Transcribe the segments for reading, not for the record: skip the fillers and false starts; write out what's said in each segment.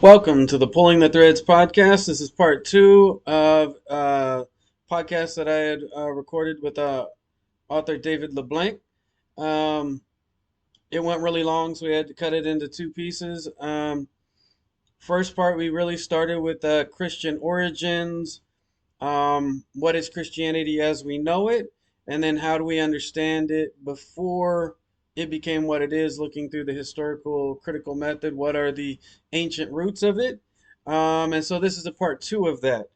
Welcome to the Pulling the Threads podcast. This is part 2 of a podcast that I had recorded with author David LeBlanc. It went really long, so we had to cut it into 2 pieces. First part, we really started with Christian origins. What is Christianity as we know it? And then how do we understand it before it became what it is, looking through the historical critical method? What are the ancient roots of it? And so this is a part 2 of that.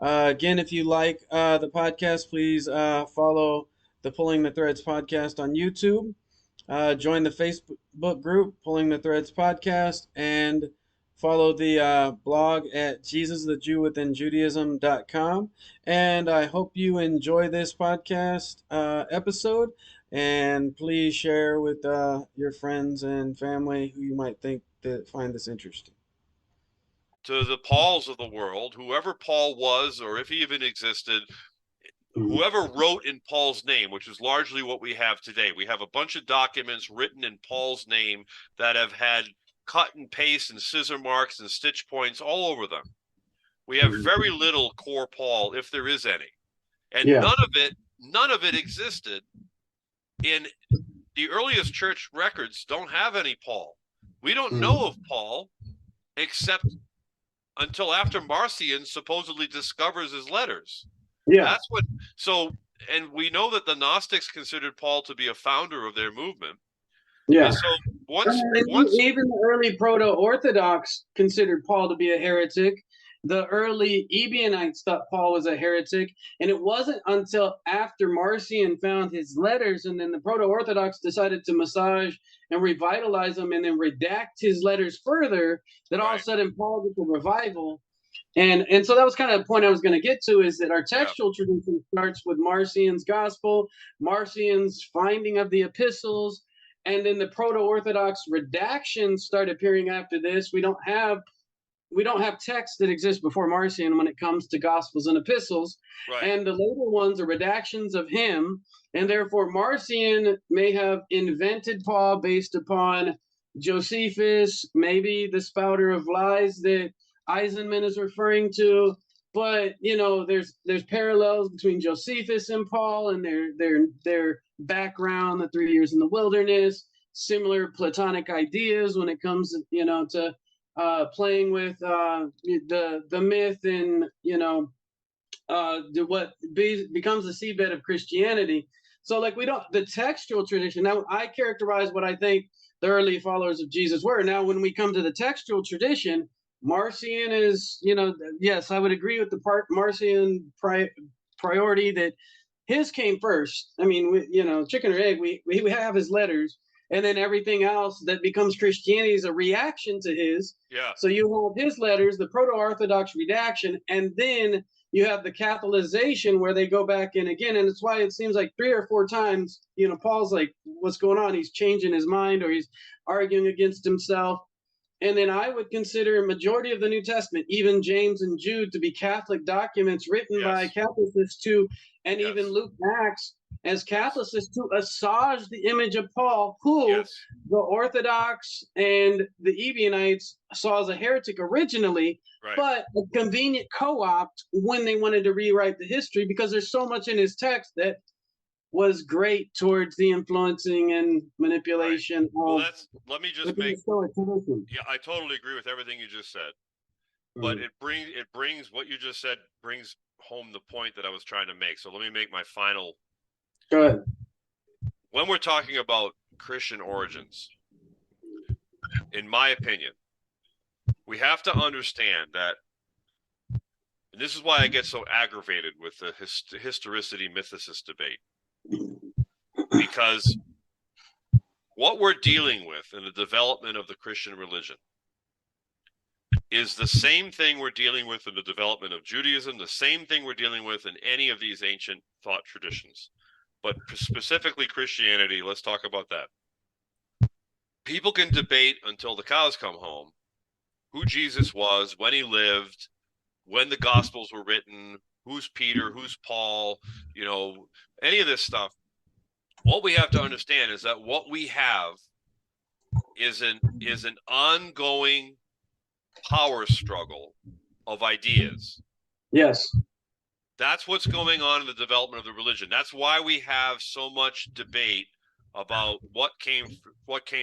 Again, if you like the podcast, please follow the Pulling the Threads podcast on YouTube. Join the Facebook group, Pulling the Threads podcast, and follow the blog at JesusTheJewWithinJudaism.com. And I hope you enjoy this podcast episode. And please share with your friends and family who you might think that find this interesting. To the Pauls of the world, whoever Paul was, or if he even existed, whoever wrote in Paul's name, which is largely what we have today. We have a bunch of documents written in Paul's name that have had cut and paste and scissor marks and stitch points all over them. We have very little core Paul, if there is any. And none of it existed in the earliest church records. Don't have any Paul. We don't know of Paul except until after Marcion supposedly discovers his letters. Yeah. That's what. So, and we know that the Gnostics considered Paul to be a founder of their movement. Yeah. And so once even the early proto-Orthodox considered Paul to be a heretic. The early Ebionites thought Paul was a heretic, and it wasn't until after Marcion found his letters, and then the proto-Orthodox decided to massage and revitalize them, and then redact his letters further, that all of a sudden Paul gets a revival. And so that was kind of the point I was going to get to, is that our textual tradition starts with Marcion's gospel, Marcion's finding of the epistles, and then the proto-Orthodox redactions start appearing after this. We don't have texts that exist before Marcion when it comes to gospels and epistles. And the later ones are redactions of him, and therefore Marcion may have invented Paul based upon Josephus, maybe the spouter of lies that Eisenman is referring to. But there's parallels between Josephus and Paul and their background, the 3 years in the wilderness, similar Platonic ideas when it comes to playing with the myth and what becomes the seabed of Christianity. So the textual tradition. Now I characterize what I think the early followers of Jesus were. Now when we come to the textual tradition, Marcion is, yes, I would agree with the Marcion priority that his came first. I mean, chicken or egg, we have his letters, and then everything else that becomes Christianity is a reaction to his. Yeah. So you have his letters, the proto-Orthodox redaction, and then you have the Catholicization where they go back in again. And it's why it seems like 3 or 4 times, Paul's like, what's going on? He's changing his mind, or he's arguing against himself. And then I would consider a majority of the New Testament, even James and Jude, to be Catholic documents written by Catholicists too, and even Luke and Acts as Catholicists to assuage the image of Paul, who the Orthodox and the Ebionites saw as a heretic originally, but a convenient co-opt when they wanted to rewrite the history, because there's so much in his text that was great towards the influencing and manipulation. Let me just make. Yeah, I totally agree with everything you just said, but it brings what you just said brings home the point that I was trying to make. So let me make my final. Go ahead. When we're talking about Christian origins, in my opinion, we have to understand that, and this is why I get so aggravated with the historicity mythicist debate. Because what we're dealing with in the development of the Christian religion is the same thing we're dealing with in the development of Judaism, the same thing we're dealing with in any of these ancient thought traditions. But specifically Christianity, let's talk about that. People can debate until the cows come home who Jesus was, when he lived, when the Gospels were written, who's Peter, who's Paul, any of this stuff. what we have to understand is that what we have is an ongoing power struggle of ideas. Yes. That's what's going on in the development of the religion. That's why we have so much debate about what came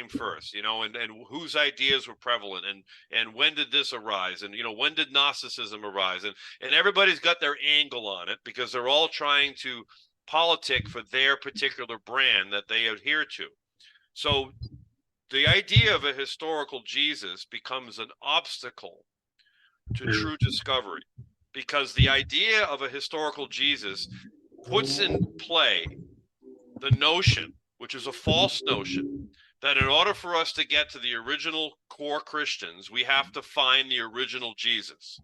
first, and whose ideas were prevalent, and when did this arise, and when did Gnosticism arise, and everybody's got their angle on it because they're all trying to politic for their particular brand that they adhere to. So the idea of a historical Jesus becomes an obstacle to true discovery, because the idea of a historical Jesus puts in play the notion, which is a false notion, that in order for us to get to the original core Christians, we have to find the original Jesus.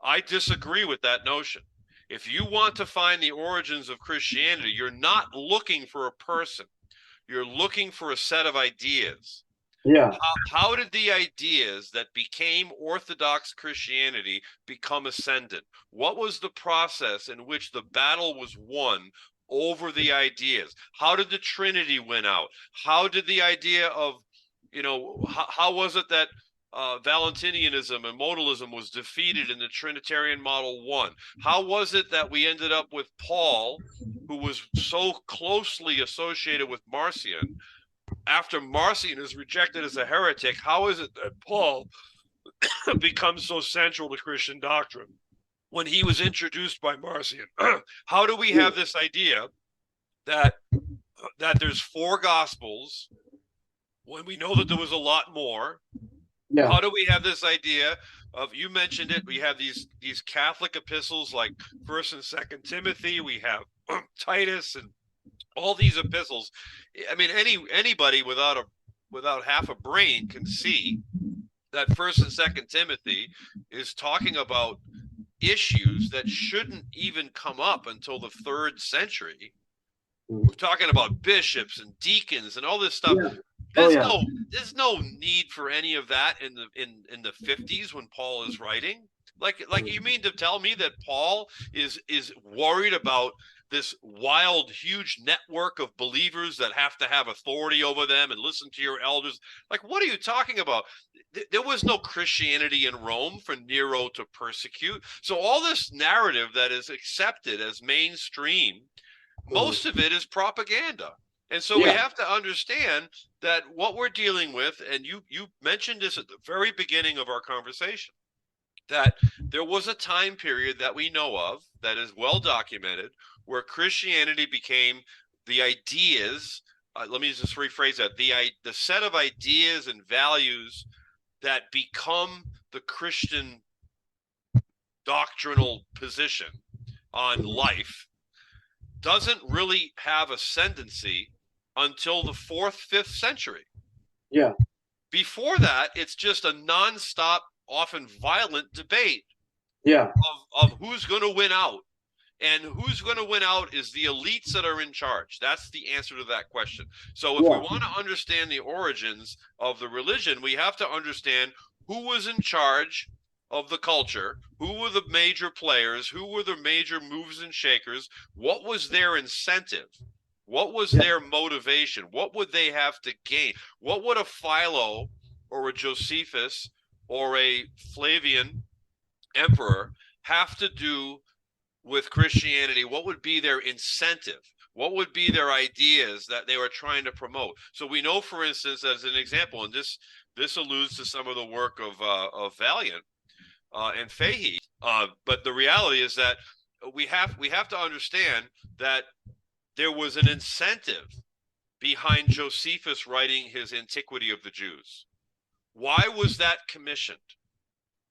I disagree with that notion. If you want to find the origins of Christianity, you're not looking for a person. You're looking for a set of ideas. Yeah. How did the ideas that became Orthodox Christianity become ascendant? What was the process in which the battle was won over the ideas? How did the Trinity win out? How did the idea of, how was it that Valentinianism and modalism was defeated and the Trinitarian model won? How was it that we ended up with Paul, who was so closely associated with Marcion? After Marcion is rejected as a heretic, how is it that Paul becomes so central to Christian doctrine when he was introduced by Marcion? How do we have this idea that there's 4 gospels when we know that there was a lot more? Yeah. How do we have this idea of, you mentioned it, we have these Catholic epistles like 1st and 2nd Timothy, we have Titus, and all these epistles. I mean, anybody without half a brain can see that 1st and 2nd Timothy is talking about issues that shouldn't even come up until the 3rd century. We're talking about bishops and deacons and all this stuff. Yeah. There's no need for any of that in the 50s when Paul is writing. Like you mean to tell me that Paul is worried about this wild, huge network of believers that have to have authority over them and listen to your elders? Like, what are you talking about? There was no Christianity in Rome for Nero to persecute. So all this narrative that is accepted as mainstream, most of it is propaganda. And so we have to understand that what we're dealing with, and you mentioned this at the very beginning of our conversation, that there was a time period that we know of that is well documented where Christianity became the ideas. Let me just rephrase that: the set of ideas and values that become the Christian doctrinal position on life doesn't really have ascendancy until the 4th, 5th century. Yeah. Before that, it's just a nonstop, often violent debate. Yeah. Of who's going to win out. And who's going to win out is the elites that are in charge. That's the answer to that question. So if we want to understand the origins of the religion, we have to understand who was in charge of the culture, who were the major players, who were the major movers and shakers, what was their incentive, what was their motivation, what would they have to gain, what would a Philo or a Josephus or a Flavian emperor have to do with Christianity? What would be their incentive? What would be their ideas that they were trying to promote? So we know, for instance, as an example, and this alludes to some of the work of Valiant and Fahey, but the reality is that we have to understand that there was an incentive behind Josephus writing his Antiquity of the Jews. Why was that commissioned?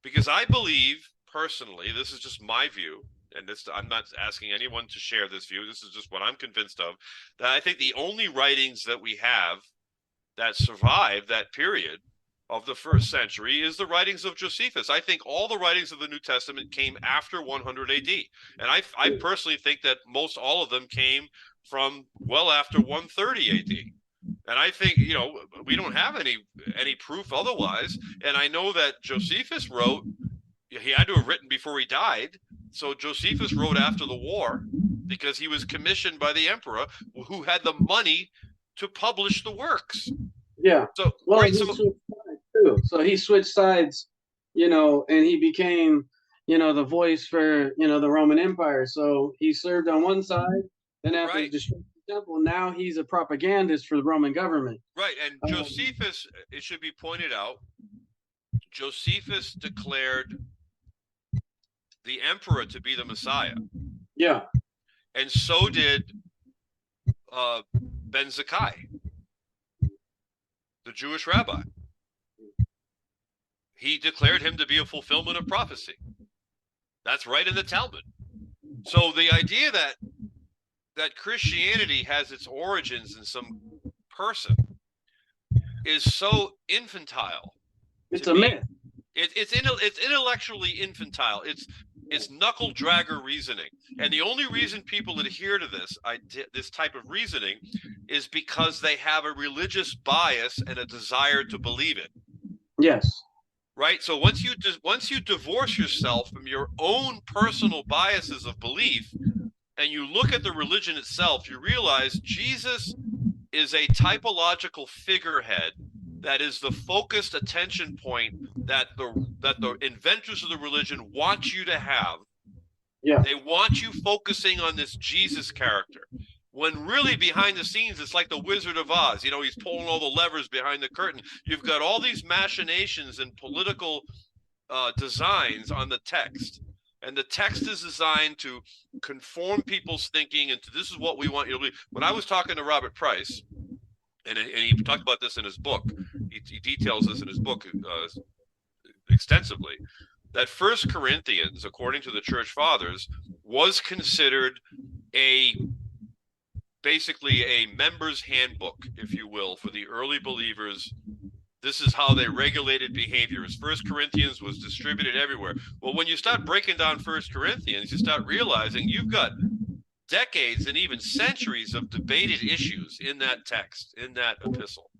Because I believe personally, this is just my view, and I'm not asking anyone to share this view, this is just what I'm convinced of, that I think the only writings that we have that survived that period of the 1st century is the writings of Josephus. I think all the writings of the New Testament came after 100 AD. And I personally think that most all of them came from well after 130 AD. And I think, we don't have any proof otherwise. And I know that Josephus wrote, he had to have written before he died. So Josephus wrote after the war. because he was commissioned by the emperor, who had the money to publish the works. Yeah. So, well, right. he So, switched sides too. So he switched sides, and he became, the voice for, the Roman Empire. So he served on one side, then after he right, destroyed the temple, now he's a propagandist for the Roman government. right. And Josephus, it should be pointed out, Josephus declared the emperor to be the Messiah. Yeah. And so did Ben Zakkai, the Jewish rabbi. He declared him to be a fulfillment of prophecy. That's right in the Talmud. So the idea that Christianity has its origins in some person is so infantile. It's a myth. It's intellectually infantile. It's knuckle dragger reasoning, and the only reason people adhere to this type of reasoning is because they have a religious bias and a desire to believe it. Yes. Right. So once you divorce yourself from your own personal biases of belief, and you look at the religion itself, you realize Jesus is a typological figurehead that is the focused attention point that the inventors of the religion want you to have. Yeah. They want you focusing on this Jesus character, when really behind the scenes it's like the Wizard of Oz. He's pulling all the levers behind the curtain. You've got all these machinations and political designs on the text, and the text is designed to conform people's thinking into this is what we want you to believe. When I was talking to Robert Price, and he talked about this in his book, he details this in his book extensively, that 1 Corinthians, according to the Church Fathers, was considered basically a member's handbook, if you will, for the early believers. This is how they regulated behaviors. 1 Corinthians was distributed everywhere. Well, when you start breaking down 1 Corinthians, you start realizing you've got decades and even centuries of debated issues in that text, in that epistle.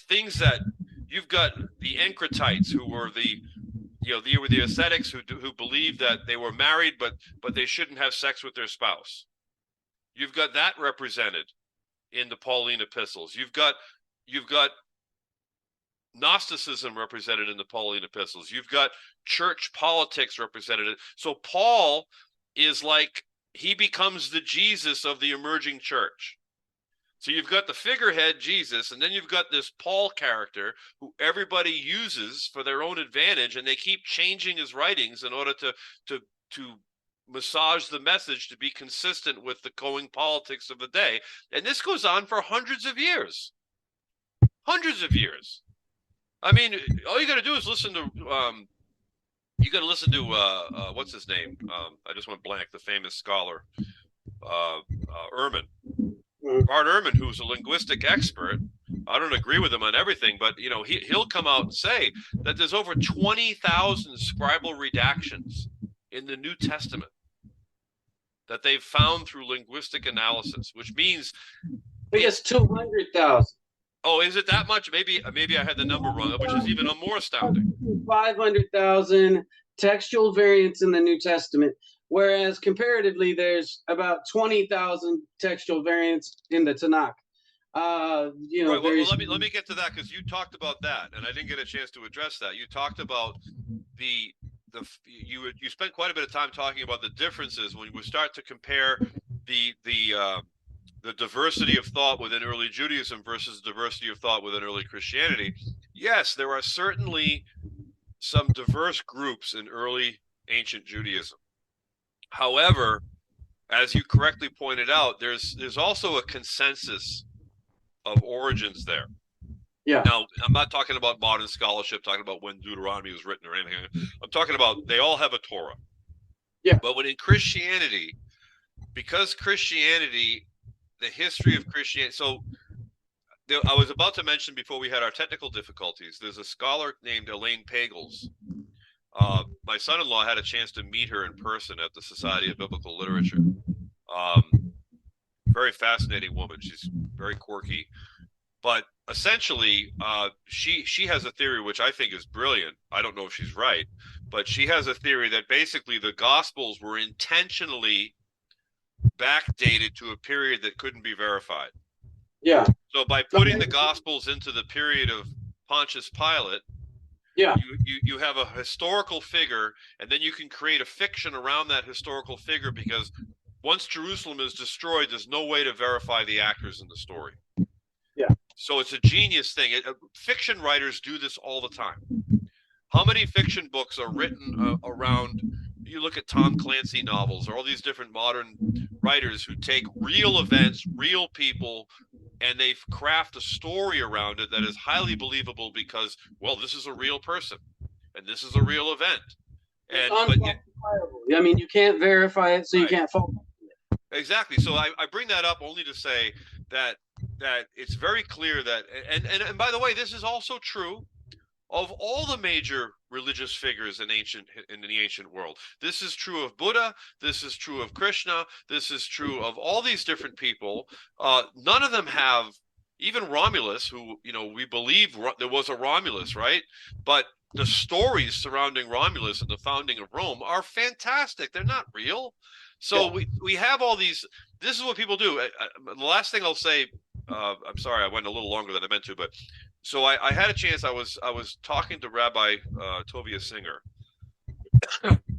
Things that you've got the Encratites, who were they were the ascetics who believed that they were married, but they shouldn't have sex with their spouse. You've got that represented in the Pauline epistles. You've got Gnosticism represented in the Pauline epistles. You've got church politics represented. So Paul is like, he becomes the Jesus of the emerging church. So you've got the figurehead Jesus, and then you've got this Paul character who everybody uses for their own advantage, and they keep changing his writings in order to massage the message to be consistent with the going politics of the day. And this goes on for hundreds of years. Hundreds of years. I mean, all you got to do is listen to you got to listen to what's his name? I just went blank. The famous scholar Ehrman, Bart Ehrman, who's a linguistic expert. I don't agree with him on everything, but he'll come out and say that there's over 20,000 scribal redactions in the New Testament that they've found through linguistic analysis, which means I think it's 200,000. Oh, is it that much? Maybe I had the number wrong, which is even more astounding. 500,000 textual variants in the New Testament, whereas comparatively, there's about 20,000 textual variants in the Tanakh. Right. Well, let me get to that, because you talked about that, and I didn't get a chance to address that. You talked about you spent quite a bit of time talking about the differences when we start to compare the diversity of thought within early Judaism versus diversity of thought within early Christianity. Yes, there are certainly some diverse groups in early ancient Judaism. However, as you correctly pointed out, there's also a consensus of origins there. Yeah. Now, I'm not talking about modern scholarship, talking about when Deuteronomy was written or anything. I'm talking about they all have a Torah. Yeah. But when in Christianity, because Christianity, the history of Christianity. So I was about to mention before we had our technical difficulties, there's a scholar named Elaine Pagels. My son-in-law had a chance to meet her in person at the Society of Biblical Literature. Very fascinating woman. She's very quirky. But essentially, she has a theory which I think is brilliant. I don't know if she's right, but she has a theory that basically the Gospels were intentionally backdated to a period that couldn't be verified. Yeah. So by putting the Gospels into the period of Pontius Pilate, yeah, you have a historical figure, and then you can create a fiction around that historical figure, because once Jerusalem is destroyed, there's no way to verify the actors in the story. Yeah. So it's a genius thing. Fiction writers do this all the time. How many fiction books are written around? You look at Tom Clancy novels, or all these different modern writers who take real events, real people, and they craft a story around it that is highly believable because, well, this is a real person and this is a real event. And I mean, you can't verify it, so right. You can't fall. Exactly. So I bring that up only to say that it's very clear that, and by the way, this is also true of all the major religious figures in the ancient world. This is true of Buddha. This is true of Krishna. This is true of all these different people. None of them have, even Romulus, who, we believe there was a Romulus, right? But the stories surrounding Romulus and the founding of Rome are fantastic. They're not real. So we have all these. This is what people do. The last thing I'll say, I'm sorry, I went a little longer than I meant to, but so I had a chance. I was talking to Rabbi Tovia Singer,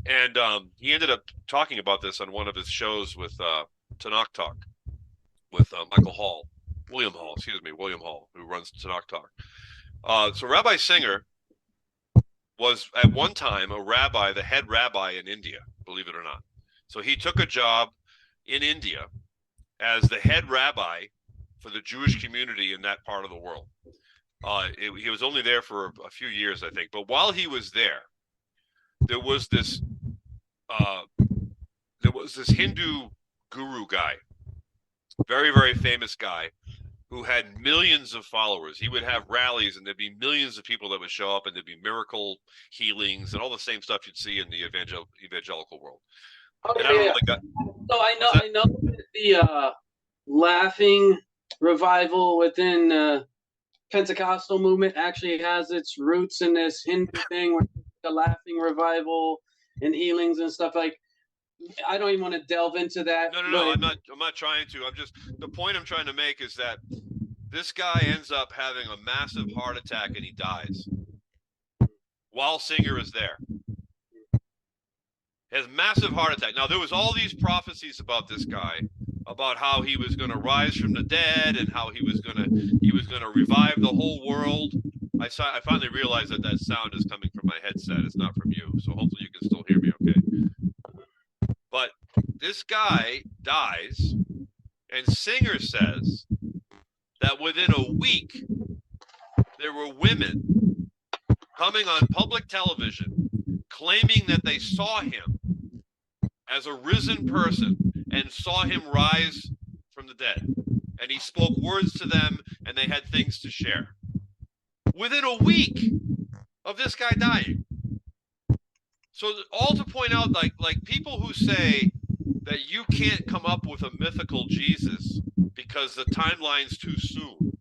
and he ended up talking about this on one of his shows with Tanakh Talk with William Hall, who runs Tanakh Talk. So Rabbi Singer was at one time a rabbi, the head rabbi in India, believe it or not. So he took a job in India as the head rabbi for the Jewish community in that part of the world. He was only there for a few years, I think. But while he was there, there was this Hindu guru guy, very, very famous guy, who had millions of followers. He would have rallies, and there'd be millions of people that would show up, and there'd be miracle healings and all the same stuff you'd see in the evangelical world. Okay, so I know the laughing revival within Pentecostal movement actually has its roots in this Hindu thing, where the laughing revival and healings and stuff. Like, I don't even want to delve into that. No. I'm not trying to. The point I'm trying to make is that this guy ends up having a massive heart attack and he dies while Singer is there. He has massive heart attack. Now, there was all these prophecies about this guy, about how he was going to rise from the dead and how he was going to revive the whole world. I finally realized that sound is coming from my headset. It's not from you. So hopefully you can still hear me okay. But this guy dies, and Singer says that within a week, there were women coming on public television claiming that they saw him as a risen person and saw him rise from the dead. And he spoke words to them, and they had things to share. Within a week of this guy dying. So all to point out, like people who say that you can't come up with a mythical Jesus because the timeline's too soon.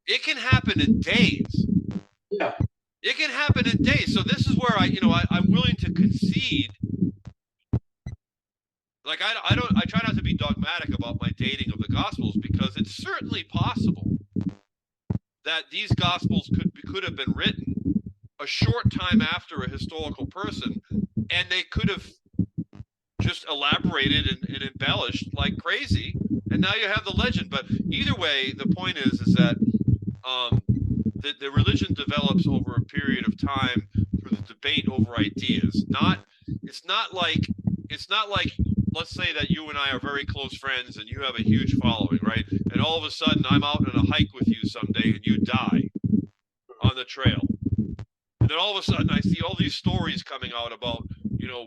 It can happen in days. Yeah. It can happen in days. So this is where I'm willing to concede. Like I try not to be dogmatic about my dating of the Gospels, because it's certainly possible that these Gospels could have been written a short time after a historical person, and they could have just elaborated and embellished like crazy, and now you have the legend. But either way, the point is that the religion develops over a period of time through the debate over ideas. It's not like let's say that you and I are very close friends and you have a huge following, right? And all of a sudden I'm out on a hike with you someday and you die on the trail. And then all of a sudden I see all these stories coming out about,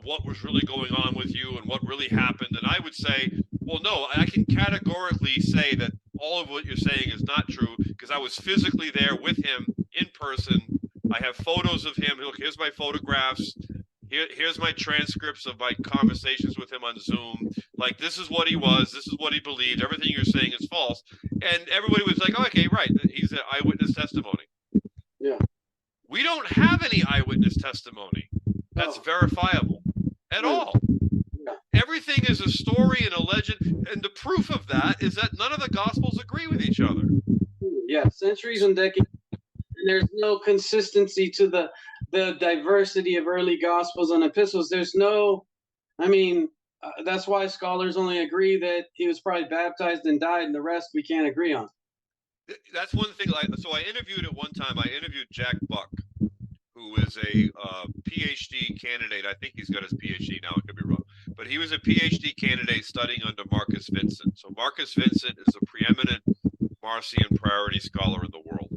what was really going on with you and what really happened. And I would say, well, no, I can categorically say that all of what you're saying is not true, because I was physically there with him in person. I have photos of him. Look, here's my photographs. Here's my transcripts of my conversations with him on Zoom. Like, this is what he was. This is what he believed. Everything you're saying is false. And everybody was like, oh, okay, right. He's an eyewitness testimony. Yeah. We don't have any eyewitness testimony that's verifiable at all. Yeah. Everything is a story and a legend, and the proof of that is that none of the Gospels agree with each other. Yeah, centuries and decades. And there's no consistency to the diversity of early Gospels and epistles. There's no, I mean, that's why scholars only agree that he was probably baptized and died, and the rest we can't agree on. That's one thing. So I interviewed at one time. I interviewed Jack Buck, who is a PhD candidate. I think he's got his PhD now. I could be wrong, but he was a PhD candidate studying under Marcus Vincent. So Marcus Vincent is a preeminent Marcion priority scholar in the world,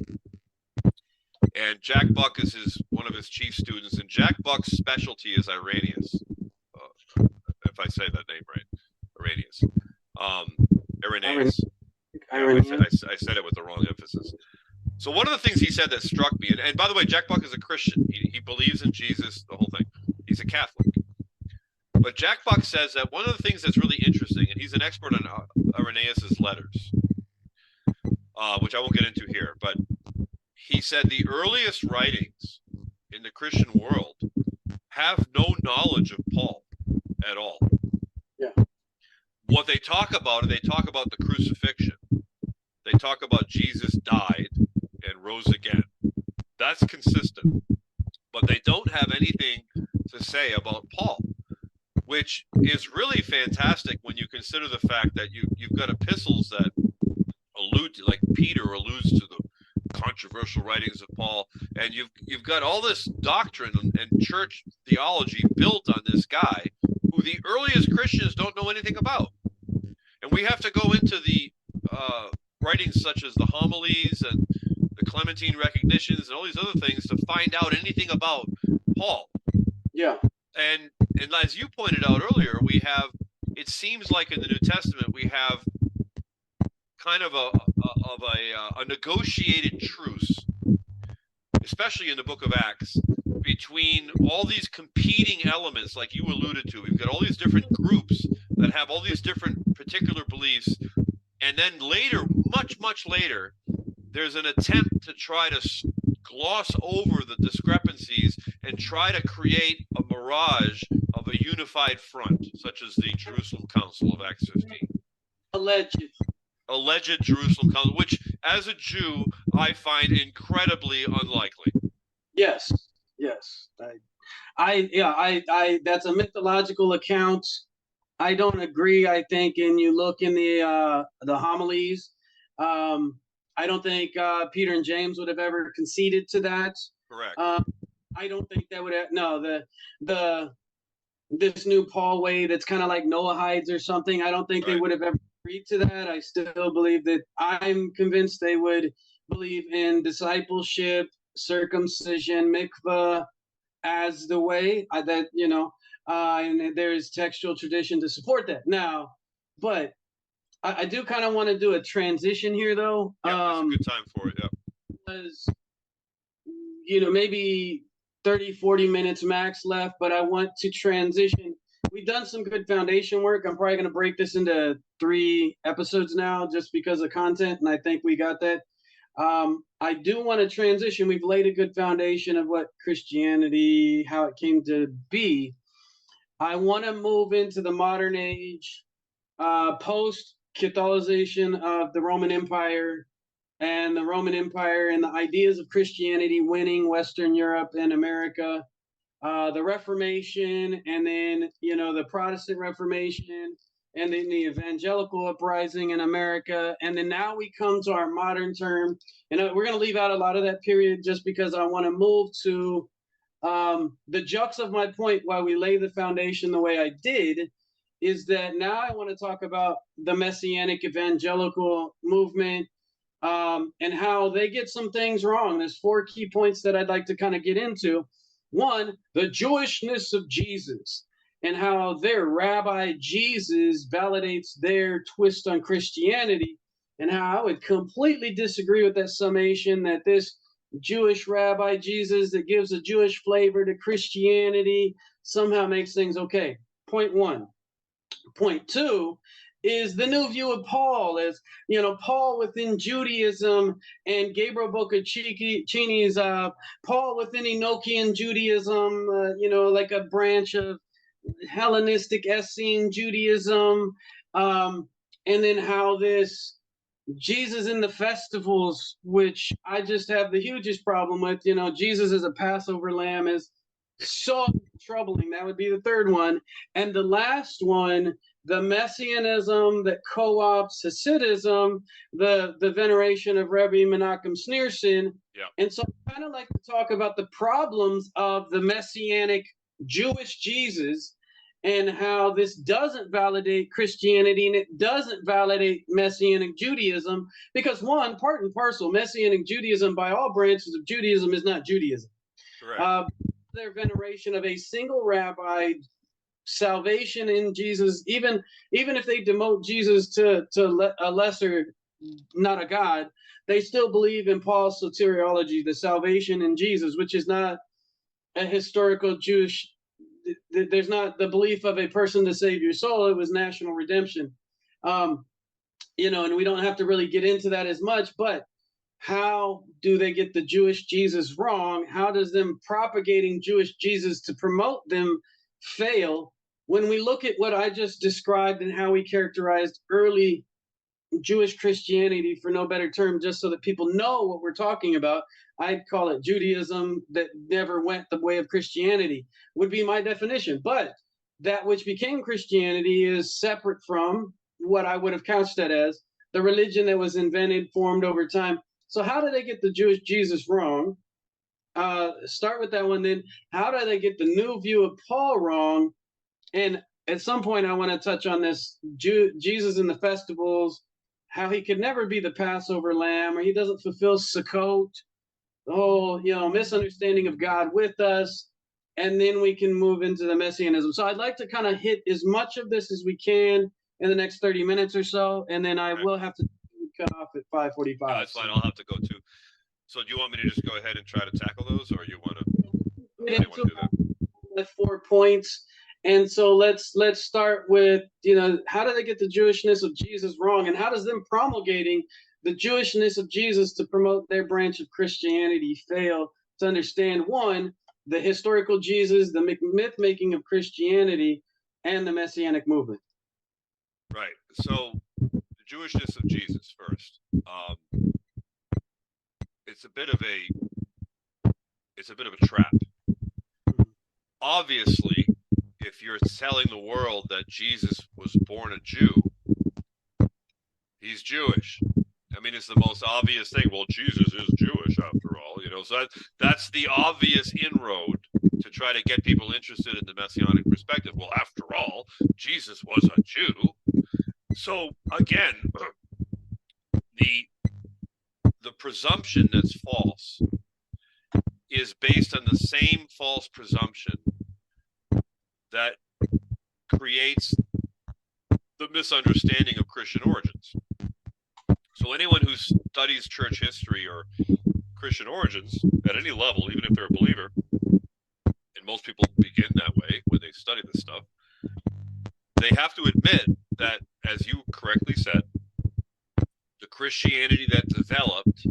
and Jack Buck is one of his chief students. And Jack Buck's specialty is Irenaeus, if I say that name right, Irenaeus. Irenaeus. I said it with the wrong emphasis. So one of the things he said that struck me, and by the way, Jack Buck is a Christian. He believes in Jesus, the whole thing. He's a Catholic. But Jack Buck says that one of the things that's really interesting, and he's an expert on Irenaeus' letters, which I won't get into here, but he said the earliest writings in the Christian world have no knowledge of Paul at all. Yeah. What they talk about, they talk about the crucifixion. They talk about Jesus died and rose again. That's consistent. But they don't have anything to say about Paul, which is really fantastic when you consider the fact that you've got epistles that allude to, like Peter alludes to the controversial writings of Paul, and you've got all this doctrine and church theology built on this guy who the earliest Christians don't know anything about. And we have to go into the writings such as the homilies and the Clementine recognitions and all these other things to find out anything about Paul. Yeah. And as you pointed out earlier, it seems like in the New Testament we have kind of a negotiated truce, especially in the book of Acts, between all these competing elements, like you alluded to. We've got all these different groups that have all these different particular beliefs. And then later, much later, there's an attempt to try to gloss over the discrepancies and try to create a mirage of a unified front, such as the Jerusalem Council of Acts 15. Alleged Jerusalem Council, which, as a Jew, I find incredibly unlikely. Yes. I that's a mythological account. I don't agree. I think, and you look in the homilies, I don't think Peter and James would have ever conceded to that. Correct. I don't think that would have. No, this new Paul way that's kind of like Noahides or something. I don't think they would have ever agreed to that. I still believe that I'm convinced they would believe in discipleship, circumcision, mikvah as the way that and there's textual tradition to support that now. But I do kind of want to do a transition here, though. Yeah, that's a good time for it. Yeah, because maybe 30, 40 minutes max left, but I want to transition. We've done some good foundation work. I'm probably going to break this into 3 episodes now just because of content, and I think we got that. I do want to transition. We've laid a good foundation of what Christianity, how it came to be. I want to move into the modern age, post-Catholicization of the Roman Empire, and the Roman Empire and the ideas of Christianity winning Western Europe and America, the Reformation, and then, the Protestant Reformation, and then the evangelical uprising in America. And then now we come to our modern term. And we're going to leave out a lot of that period just because I want to move to the jux of my point while we lay the foundation the way I did is that now I want to talk about the Messianic evangelical movement and how they get some things wrong. There's 4 key points that I'd like to kind of get into. 1, the Jewishness of Jesus and how their Rabbi Jesus validates their twist on Christianity, and how I would completely disagree with that summation that this Jewish Rabbi Jesus that gives a Jewish flavor to Christianity somehow makes things okay. Point 1. Point 2 is the new view of Paul as, Paul within Judaism and Gabriel Boccaccini's Paul within Enochian Judaism, like a branch of Hellenistic Essene Judaism, and then how this Jesus in the festivals, which I just have the hugest problem with, Jesus as a Passover lamb is so troubling. That would be the third one. And the last one, the Messianism that co-ops Hasidism, the veneration of Rebbe Menachem Schneerson. Yeah. And so I kind of like to talk about the problems of the Messianic Jewish Jesus and how this doesn't validate Christianity and it doesn't validate Messianic Judaism, because one, part and parcel, Messianic Judaism by all branches of Judaism is not Judaism. Their veneration of a single rabbi, salvation in Jesus, even if they demote Jesus to a lesser, not a God, they still believe in Paul's soteriology, the salvation in Jesus, which is not a historical Jewish. There's not the belief of a person to save your soul. It was national redemption. And we don't have to really get into that as much, but how do they get the Jewish Jesus wrong? How does them propagating Jewish Jesus to promote them fail? When we look at what I just described and how we characterized early Jewish Christianity, for no better term, just so that people know what we're talking about, I'd call it Judaism that never went the way of Christianity, would be my definition. But that which became Christianity is separate from what I would have couched that as the religion that was invented, formed over time. So how do they get the Jewish Jesus wrong? Start with that one. Then how do they get the new view of Paul wrong? And at some point, I want to touch on this Jesus in the festivals, how he could never be the Passover lamb, or he doesn't fulfill Sukkot, the whole, misunderstanding of God with us. And then we can move into the Messianism. So I'd like to kind of hit as much of this as we can in the next 30 minutes or so. And then I will have to cut off at 5:45. No, that's fine. I'll have to go too. So do you want me to just go ahead and try to tackle those, or you want to do that? With 4 points. And so let's start with, how do they get the Jewishness of Jesus wrong? And how does them promulgating the Jewishness of Jesus to promote their branch of Christianity fail to understand, one, the historical Jesus, the myth making of Christianity, and the Messianic movement? Right. So the Jewishness of Jesus first. It's a bit of a trap. Obviously, if you're telling the world that Jesus was born a Jew, he's Jewish. I mean, it's the most obvious thing. Well, Jesus is Jewish after all, so that's the obvious inroad to try to get people interested in the Messianic perspective. Well, after all, Jesus was a Jew. So again, the presumption that's false is based on the same false presumption that creates the misunderstanding of Christian origins. So anyone who studies church history or Christian origins at any level, even if they're a believer, and most people begin that way when they study this stuff, they have to admit that, as you correctly said, the Christianity that developed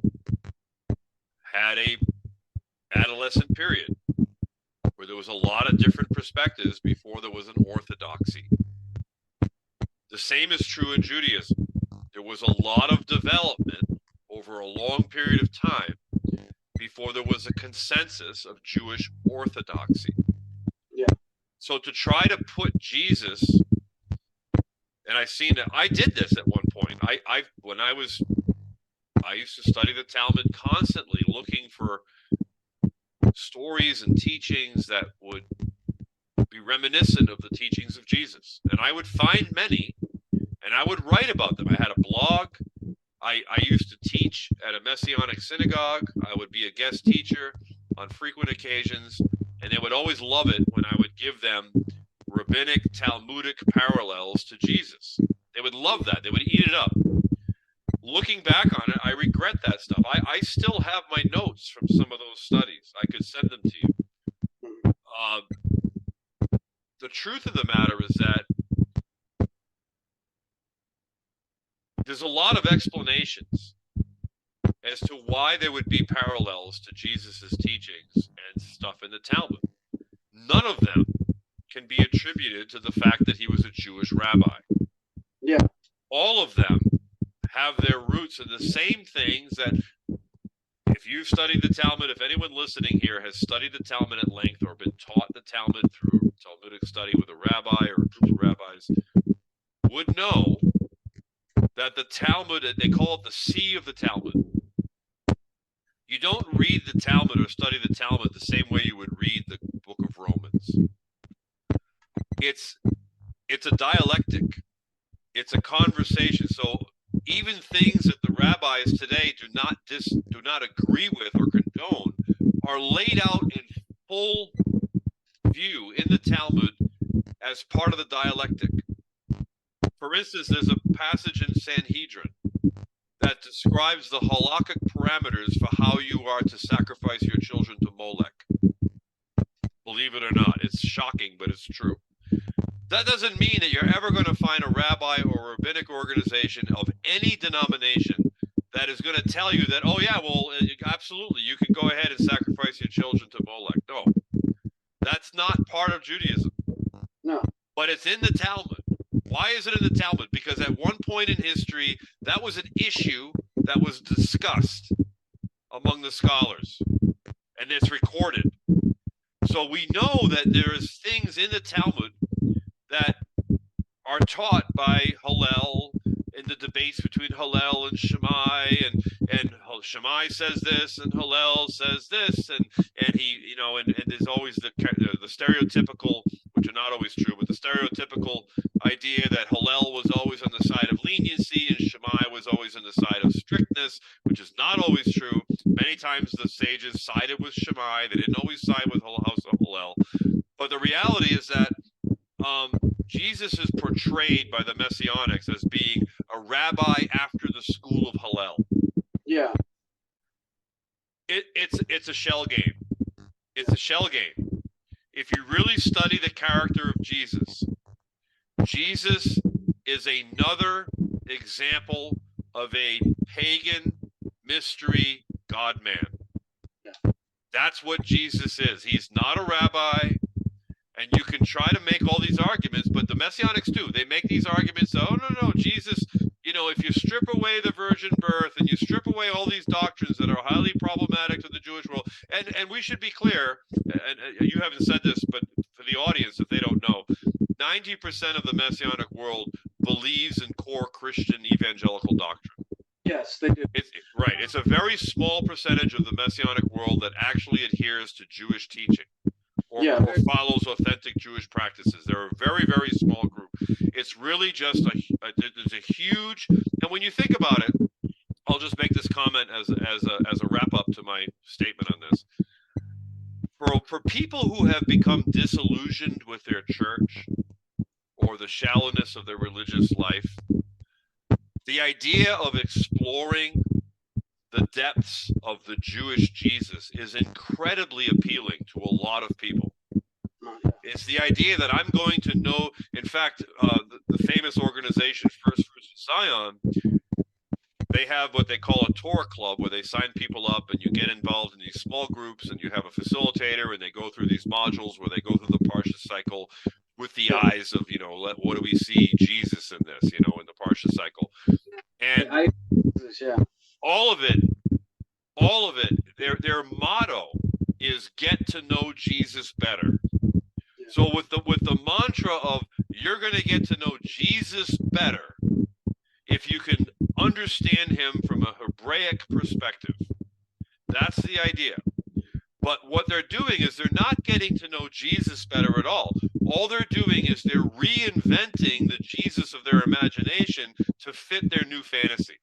had a adolescent period where there was a lot of different perspectives before there was an orthodoxy. The same is true in Judaism. There was a lot of development over a long period of time before there was a consensus of Jewish orthodoxy. Yeah. So to try to put Jesus, and I did this at one point. I used to study the Talmud constantly, looking for stories and teachings that would be reminiscent of the teachings of Jesus. And I would find many, and I would write about them. I had a blog. I used to teach at a Messianic synagogue. I would be a guest teacher on frequent occasions, and they would always love it when I would give them rabbinic, Talmudic parallels to Jesus. They would love that. They would eat it up. Looking back on it, I regret that stuff. I still have my notes from some of those studies. I could send them to you. The truth of the matter is that there's a lot of explanations as to why there would be parallels to Jesus's teachings and stuff in the Talmud. None of them can be attributed to the fact that he was a Jewish rabbi. Yeah. All of them have their roots in the same things that, if you've studied the Talmud, if anyone listening here has studied the Talmud at length or been taught the Talmud through Talmudic study with a rabbi or a group of rabbis, would know that the Talmud, they call it the sea of the Talmud. You don't read the Talmud or study the Talmud the same way you would read the book of Romans. It's a dialectic. It's a conversation. So even things that the rabbis today do not agree with or condone are laid out in full view in the Talmud as part of the dialectic. For instance, there's a passage in Sanhedrin that describes the halakhic parameters for how you are to sacrifice your children to Molech. Believe it or not, it's shocking, but it's true. That doesn't mean that you're ever going to find a rabbi or a rabbinic organization of any denomination that is going to tell you that, oh yeah, well, absolutely, you can go ahead and sacrifice your children to Molech. No, that's not part of Judaism. No. But it's in the Talmud. Why is it in the Talmud? Because at one point in history, that was an issue that was discussed among the scholars, and it's recorded. So we know that there's things in the Talmud that are taught by Hillel in the debates between Hillel and Shammai, and Shammai says this and Hillel says this, and he, you know, and there's always the stereotypical, which are not always true, but the stereotypical idea that Hillel was always on the side of leniency and Shammai was always on the side of strictness, which is not always true. Many times the sages sided with Shammai; they didn't always side with House of Hillel. But the reality is that Jesus is portrayed by the Messianics as being a rabbi after the school of Hillel. Yeah. It's a shell game. It's a shell game. If you really study the character of Jesus, Jesus is another example of a pagan mystery God-man. Yeah. That's what Jesus is. He's not a rabbi. And you can try to make all these arguments, but the Messianics do. They make these arguments, oh, no, Jesus, you know, if you strip away the virgin birth and you strip away all these doctrines that are highly problematic to the Jewish world, and we should be clear, and you haven't said this, but for the audience, if they don't know, 90% of the Messianic world believes in core Christian evangelical doctrine. Yes, they do. Right. It's a very small percentage of the Messianic world that actually adheres to Jewish teaching. Or follows authentic Jewish practices. They're a very, very small group. It's really just there's a huge, and when you think about it, I'll just make this comment as a wrap up to my statement on this. For people who have become disillusioned with their church or the shallowness of their religious life, the idea of exploring the depths of the Jewish Jesus is incredibly appealing to a lot of people. It's the idea that I'm going to know, in fact, the famous organization First Fruits of Zion, they have what they call a Torah club where they sign people up and you get involved in these small groups and you have a facilitator and they go through these modules where they go through the Parsha cycle with the eyes of, you know, what do we see Jesus in this, you know, in the Parsha cycle. And all of it, their motto is get to know Jesus better. So with the mantra of you're going to get to know Jesus better if you can understand him from a Hebraic perspective. That's the idea. But what they're doing is they're not getting to know Jesus better at all. All they're doing is they're reinventing the Jesus of their imagination to fit their new fantasy.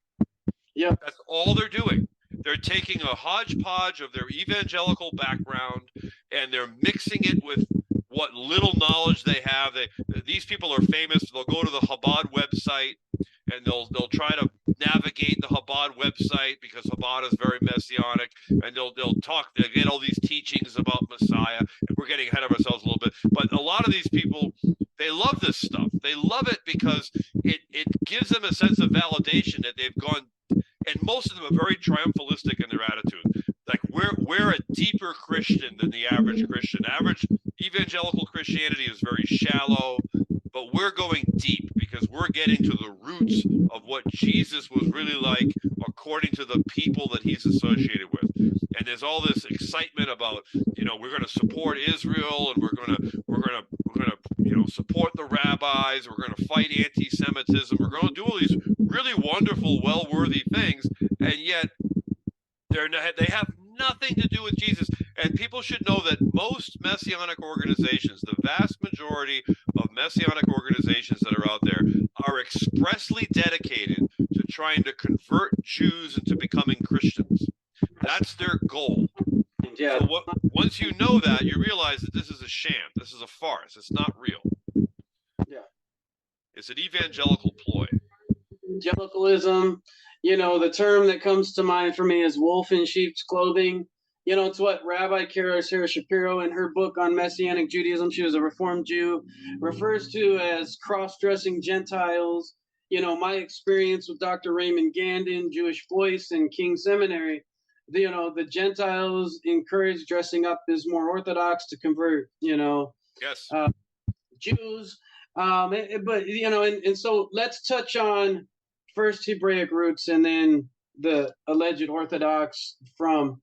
Yeah. That's all they're doing. They're taking a hodgepodge of their evangelical background and they're mixing it with what little knowledge they have. These people are famous. They'll go to the Chabad website and they'll try to navigate the Chabad website because Chabad is very messianic, and they'll get all these teachings about Messiah. And we're getting ahead of ourselves a little bit, but a lot of these people, they love this stuff. They love it because it gives them a sense of validation that they've gone. And most of them are very triumphalistic in their attitude. Like we're a deeper Christian than the average Christian. Average evangelical Christian Christianity is very shallow, but we're going deep because we're getting to the roots of what Jesus was really like according to the people that he's associated with. And there's all this excitement about, we're going to support Israel, and we're going to support the rabbis, we're going to fight anti-Semitism, we're going to do all these really wonderful, well-worthy things, and yet they have nothing to do with Jesus. And people should know that most Messianic organizations, the vast majority of Messianic organizations that are out there, are expressly dedicated to trying to convert Jews into becoming Christians. That's their goal. Yeah. So once you know that, you realize that this is a sham. This is a farce. It's not real. Yeah. It's an evangelical ploy. Evangelicalism, the term that comes to mind for me is wolf in sheep's clothing. It's what Rabbi Sarah Shapiro, in her book on Messianic Judaism, she was a Reformed Jew, refers to as cross-dressing Gentiles. My experience with Dr. Raymond Gandon, Jewish Voice, and King Seminary, the Gentiles encourage dressing up as more Orthodox to convert, Yes. Jews. And so let's touch on first Hebraic roots and then the alleged Orthodox from,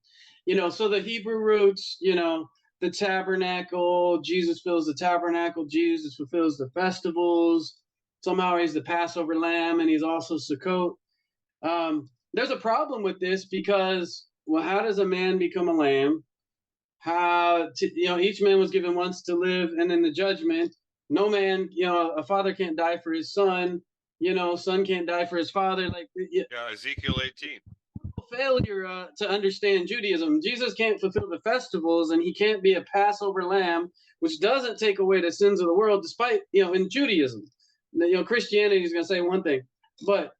so the Hebrew roots, the tabernacle, Jesus fills the tabernacle, Jesus fulfills the festivals. Somehow he's the Passover lamb, and he's also Sukkot. There's a problem with this because, how does a man become a lamb? Each man was given once to live, and in the judgment, no man, a father can't die for his son, son can't die for his father. Ezekiel 18. Failure to understand Judaism. Jesus can't fulfill the festivals, and he can't be a Passover lamb, which doesn't take away the sins of the world, despite, in Judaism. Christianity is going to say one thing, but,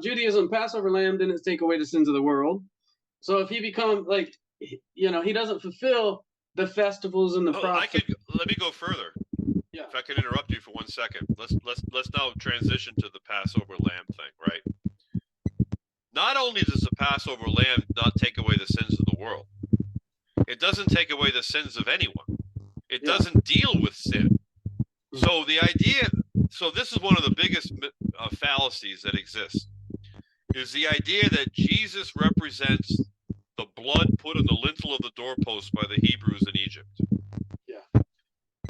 Judaism, Passover lamb didn't take away the sins of the world. So if he becomes he doesn't fulfill the festivals and the prophets. Let me go further. Yeah. If I can interrupt you for 1 second, let's now transition to the Passover lamb thing, right? Not only does the Passover lamb not take away the sins of the world, it doesn't take away the sins of anyone. It doesn't deal with sin. So this is one of the biggest fallacies that exist, is the idea that Jesus represents the blood put on the lintel of the doorpost by the Hebrews in Egypt. Yeah.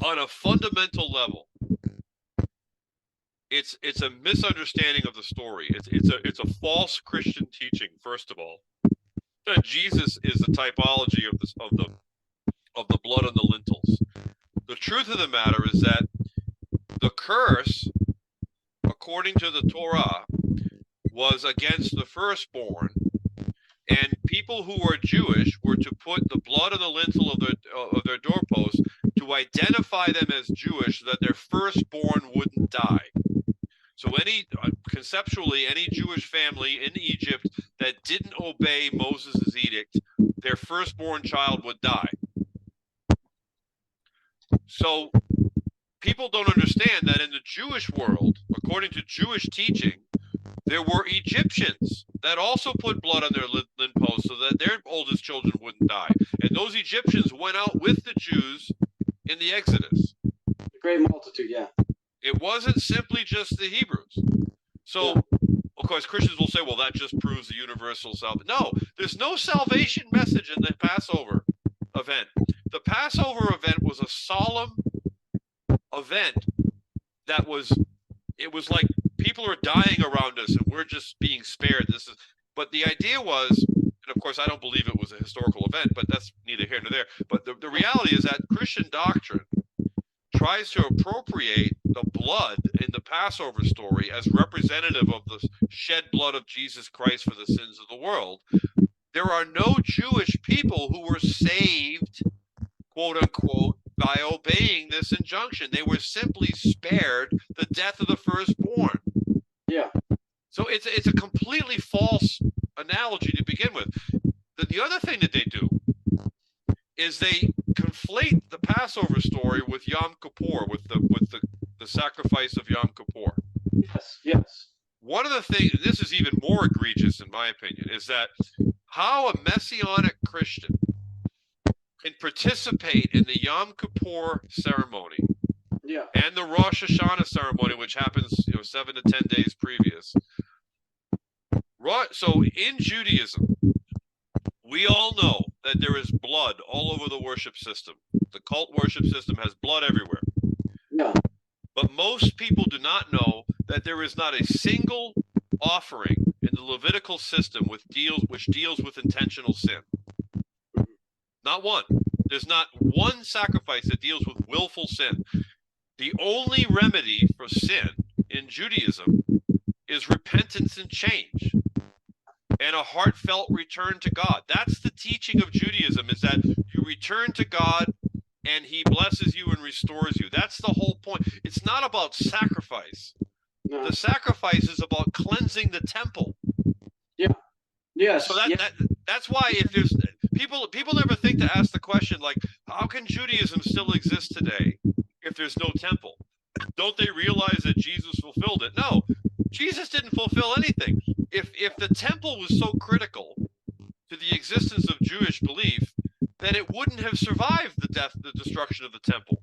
On a fundamental level, it's a misunderstanding of the story. It's a false Christian teaching, first of all, that Jesus is the typology of the blood on the lintels. The truth of the matter is that the curse, according to the Torah, was against the firstborn, and people who were Jewish were to put the blood on the lintel of their doorpost to identify them as Jewish, so that their firstborn wouldn't die. So conceptually, any Jewish family in Egypt that didn't obey Moses' edict, their firstborn child would die. So people don't understand that in the Jewish world, according to Jewish teaching, there were Egyptians that also put blood on their lint posts so that their oldest children wouldn't die. And those Egyptians went out with the Jews in the Exodus. The great multitude, yeah. It wasn't simply just the Hebrews. So, of course, Christians will say, well, that just proves the universal salvation. No, there's no salvation message in the Passover event. The Passover event was a solemn event it was like people are dying around us and we're just being spared. But the idea was, and of course I don't believe it was a historical event, but that's neither here nor there. But the reality is that Christian doctrine tries to appropriate the blood in the Passover story as representative of the shed blood of Jesus Christ for the sins of the world. There are no Jewish people who were saved, quote unquote, by obeying this injunction. They were simply spared the death of the firstborn. Yeah. So it's a completely false analogy to begin with. The other thing that they do is they conflate the Passover story with Yom Kippur, with the sacrifice of Yom Kippur. Yes. One of the things, this is even more egregious in my opinion, is that how a Messianic Christian can participate in the Yom Kippur ceremony Yeah. and the Rosh Hashanah ceremony, which happens 7 to 10 days previous. So in Judaism, we all know that there is blood all over the worship system. The cult worship system has blood everywhere. Yeah. But most people do not know that there is not a single offering in the Levitical system which deals with intentional sin. Not one. There's not one sacrifice that deals with willful sin. The only remedy for sin in Judaism is repentance and change and a heartfelt return to God. That's the teaching of Judaism, is that you return to God and he blesses you and restores you. That's the whole point. It's not about sacrifice. No. The sacrifice is about cleansing the temple. Yeah. Yes. So that's why if there's people never think to ask the question, like, how can Judaism still exist today if there's no temple? Don't they realize that Jesus fulfilled it? No, Jesus didn't fulfill anything. If the temple was so critical to the existence of Jewish belief, then it wouldn't have survived the destruction of the temple.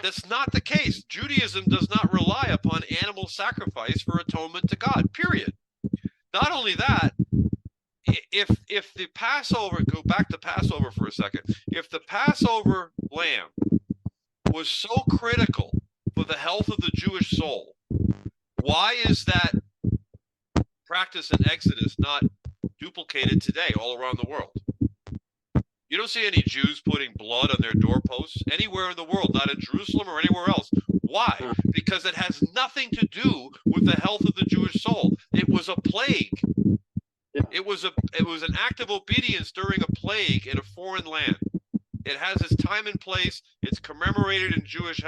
That's not the case. Judaism does not rely upon animal sacrifice for atonement to God, period. Not only that, if the Passover, go back to Passover for a second, if the Passover lamb was so critical for the health of the Jewish soul, why is that practice in Exodus not duplicated today all around the world? You don't see any Jews putting blood on their doorposts anywhere in the world, not in Jerusalem or anywhere else. Why? Because it has nothing to do with the health of the Jewish soul. It was a plague. Yeah. It was an act of obedience during a plague in a foreign land. It has its time and place. It's commemorated in Jewish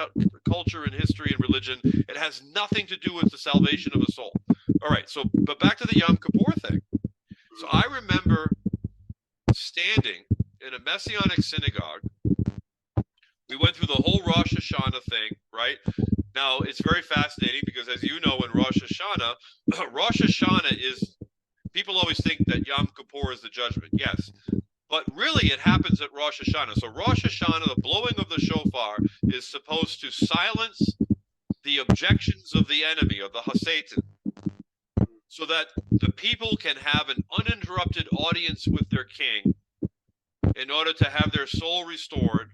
culture and history and religion. It has nothing to do with the salvation of a soul. All right, but back to the Yom Kippur thing. So I remember standing in a Messianic synagogue. We went through the whole Rosh Hashanah thing, right? Now, it's very fascinating because, as you know, in Rosh Hashanah is, people always think that Yom Kippur is the judgment. Yes. But really, it happens at Rosh Hashanah. So Rosh Hashanah, the blowing of the shofar, is supposed to silence the objections of the enemy, of the Hasatan, so that the people can have an uninterrupted audience with their king in order to have their soul restored.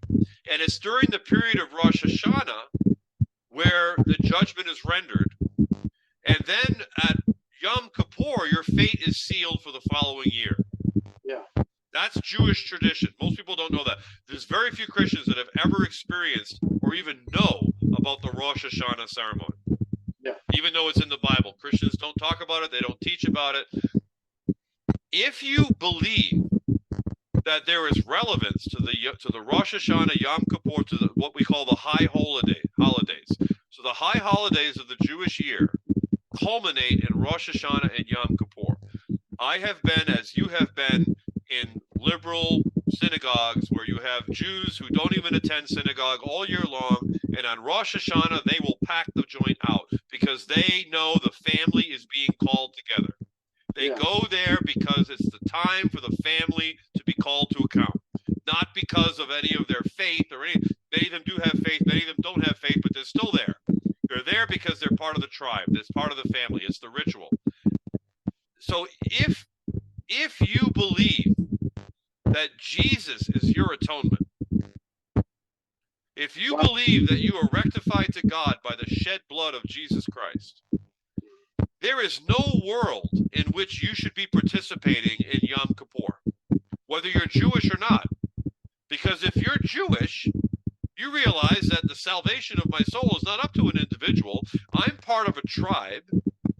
And it's during the period of Rosh Hashanah where the judgment is rendered. And then at Yom Kippur, your fate is sealed for the following year. Yeah. That's Jewish tradition. Most people don't know that. There's very few Christians that have ever experienced or even know about the Rosh Hashanah ceremony. Yeah. Even though it's in the Bible. Christians don't talk about it. They don't teach about it. If you believe that there is relevance to the Rosh Hashanah, Yom Kippur, to what we call the high holidays. So the high holidays of the Jewish year culminate in Rosh Hashanah and Yom Kippur. I have been, as you have been, in liberal synagogues where you have Jews who don't even attend synagogue all year long, and on Rosh Hashanah they will pack the joint out because they know the family is being called together. They go there because it's the time for the family to be called to account, not because of any of their faith or any. Many of them do have faith, many of them don't have faith, but they're still there. They're there because they're part of the tribe. It's part of the family. It's the ritual. So if you believe that Jesus is your atonement, if you believe that you are rectified to God by the shed blood of Jesus Christ, there is no world in which you should be participating in Yom Kippur, whether you're Jewish or not. Because if you're Jewish, you realize that the salvation of my soul is not up to an individual. I'm part of a tribe.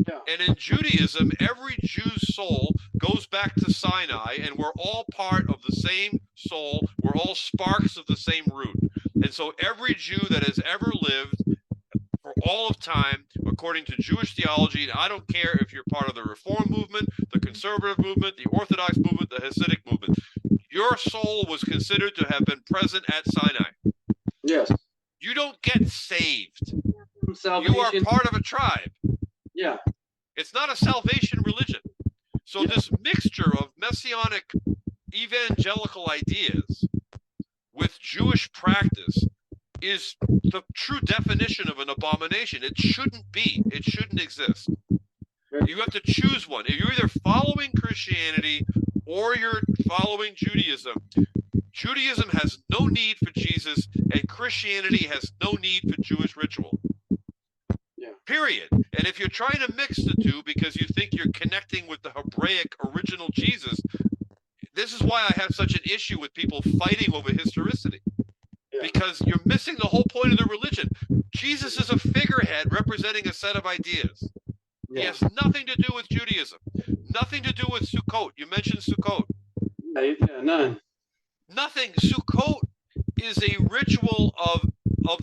Yeah. And in Judaism, every Jew's soul goes back to Sinai, and we're all part of the same soul. We're all sparks of the same root. And so every Jew that has ever lived for all of time, according to Jewish theology, and I don't care if you're part of the Reform movement, the Conservative movement, the Orthodox movement, the Hasidic movement, your soul was considered to have been present at Sinai. Yes. You don't get saved. Salvation. You are part of a tribe. Yeah. It's not a salvation religion. So this mixture of Messianic evangelical ideas with Jewish practice is the true definition of an abomination. It shouldn't be. It shouldn't exist. You have to choose one. You're either following Christianity or you're following Judaism. Judaism has no need for Jesus, and Christianity has no need for Jewish ritual. Yeah. Period. And if you're trying to mix the two because you think you're connecting with the Hebraic original Jesus, this is why I have such an issue with people fighting over historicity. Yeah. Because you're missing the whole point of the religion. Jesus is a figurehead representing a set of ideas. Yeah. He has nothing to do with Judaism. Nothing to do with Sukkot. You mentioned Sukkot. Yeah, none. Nothing. Sukkot is a ritual of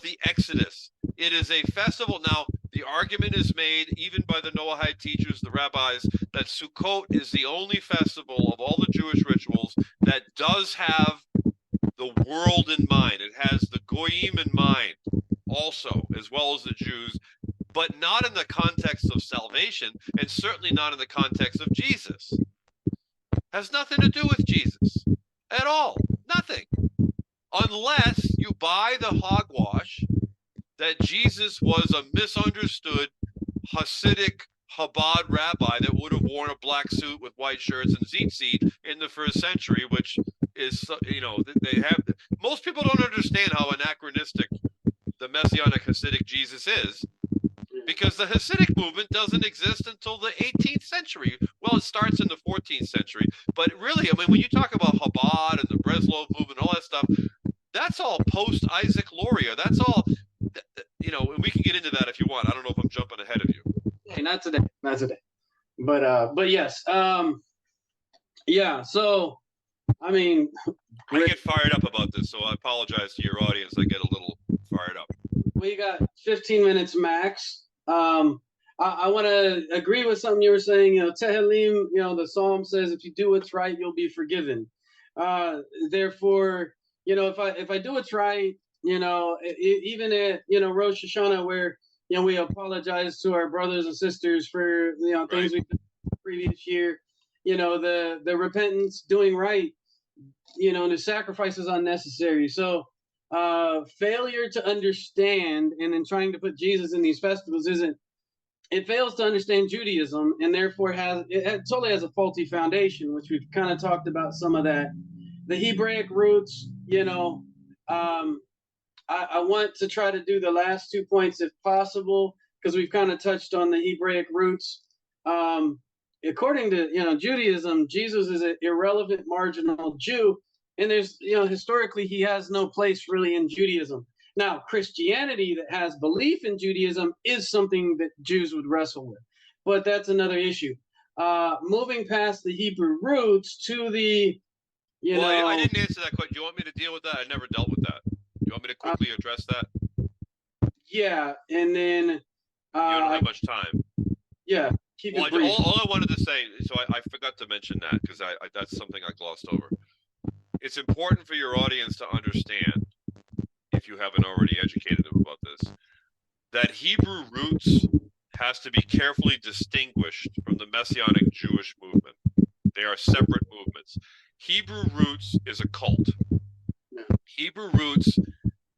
the Exodus. It is a festival. Now, the argument is made, even by the Noahide teachers, the rabbis, that Sukkot is the only festival of all the Jewish rituals that does have the world in mind. It has the Goyim in mind also, as well as the Jews, but not in the context of salvation, and certainly not in the context of Jesus. Has nothing to do with Jesus at all. Nothing. Unless you buy the hogwash that Jesus was a misunderstood Hasidic Chabad rabbi that would have worn a black suit with white shirts and tzitzit in the first century, which is, they have, most people don't understand how anachronistic the Messianic Hasidic Jesus is, because the Hasidic movement doesn't exist until the 18th century. Well, it starts in the 14th century, but really, I mean, when you talk about Chabad and the Breslov movement, all that stuff, that's all post Isaac Luria. That's all, and we can get into that if you want. I don't know if I'm jumping ahead of you. Hey, not today. But yes. Yeah. So, I mean, I get fired up about this, so I apologize to your audience. I get a little fired up. We got 15 minutes max. I want to agree with something you were saying. Tehillim, the Psalm says, if you do what's right, you'll be forgiven. Therefore, if I do what's right, even at, Rosh Hashanah, where, we apologize to our brothers and sisters for, things we've done the previous year, the repentance, doing right, the sacrifice is unnecessary. So, failure to understand and in trying to put Jesus in these festivals it fails to understand Judaism, and therefore it totally has a faulty foundation, which we've kind of talked about some of that. The Hebraic roots, I want to try to do the last 2 points if possible, because we've kind of touched on the Hebraic roots. According to Judaism, Jesus is an irrelevant marginal Jew, and there's historically he has no place really in Judaism. Now, Christianity that has belief in Judaism is something that Jews would wrestle with, but that's another issue. Moving past the Hebrew roots to the I didn't answer that question. Do you want me to deal with that? I never dealt with that. You want me to quickly address that? Yeah, and then you don't have much time. Yeah, keep it brief. All I wanted to say, so I forgot to mention that because that's something I glossed over. It's important for your audience to understand, if you haven't already educated them about this, that Hebrew roots has to be carefully distinguished from the Messianic Jewish movement. They are separate movements. Hebrew roots is a cult. Hebrew roots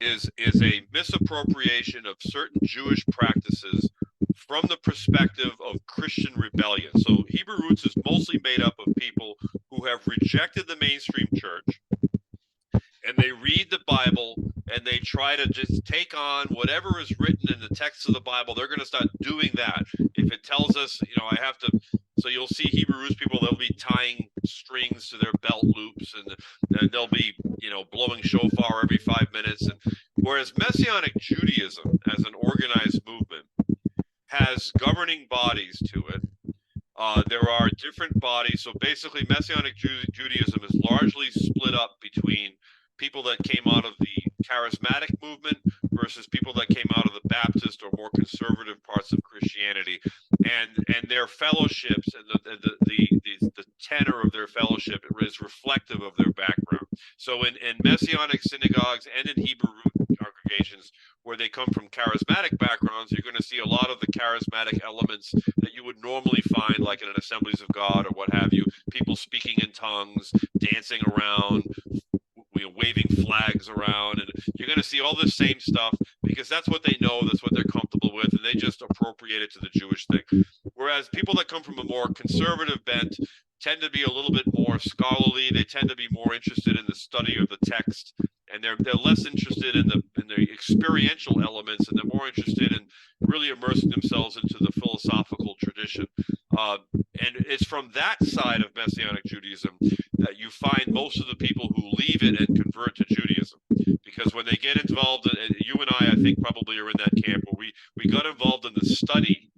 is a misappropriation of certain Jewish practices from the perspective of Christian rebellion. So Hebrew roots is mostly made up of people who have rejected the mainstream church, and they read the Bible and they try to just take on whatever is written in the text of the Bible. They're going to start doing that. If it tells us, I have to, so you'll see Hebrew roots people, they'll be tying strings to their belt loops, and they'll be, blowing shofar every 5 minutes. And whereas Messianic Judaism as an organized movement has governing bodies to it, there are different bodies. So basically Messianic Judaism is largely split up between people that came out of the charismatic movement versus people that came out of the Baptist or more conservative parts of Christianity, and their fellowships and the tenor of their fellowship is reflective of their background. So in Messianic synagogues and in Hebrew root congregations where they come from charismatic backgrounds, you're going to see a lot of the charismatic elements that you would normally find like in an Assemblies of God or what have you, people speaking in tongues, dancing around waving flags around, and you're going to see all the same stuff because that's what they know, that's what they're comfortable with, and they just appropriate it to the Jewish thing. Whereas people that come from a more conservative bent tend to be a little bit more scholarly. They tend to be more interested in the study of the text, and they're less interested in the experiential elements, and they're more interested in really immersing themselves into the philosophical tradition. And it's from that side of Messianic Judaism that you find most of the people who leave it and convert to Judaism. Because when they get involved, you and I think probably are in that camp where we got involved in the study.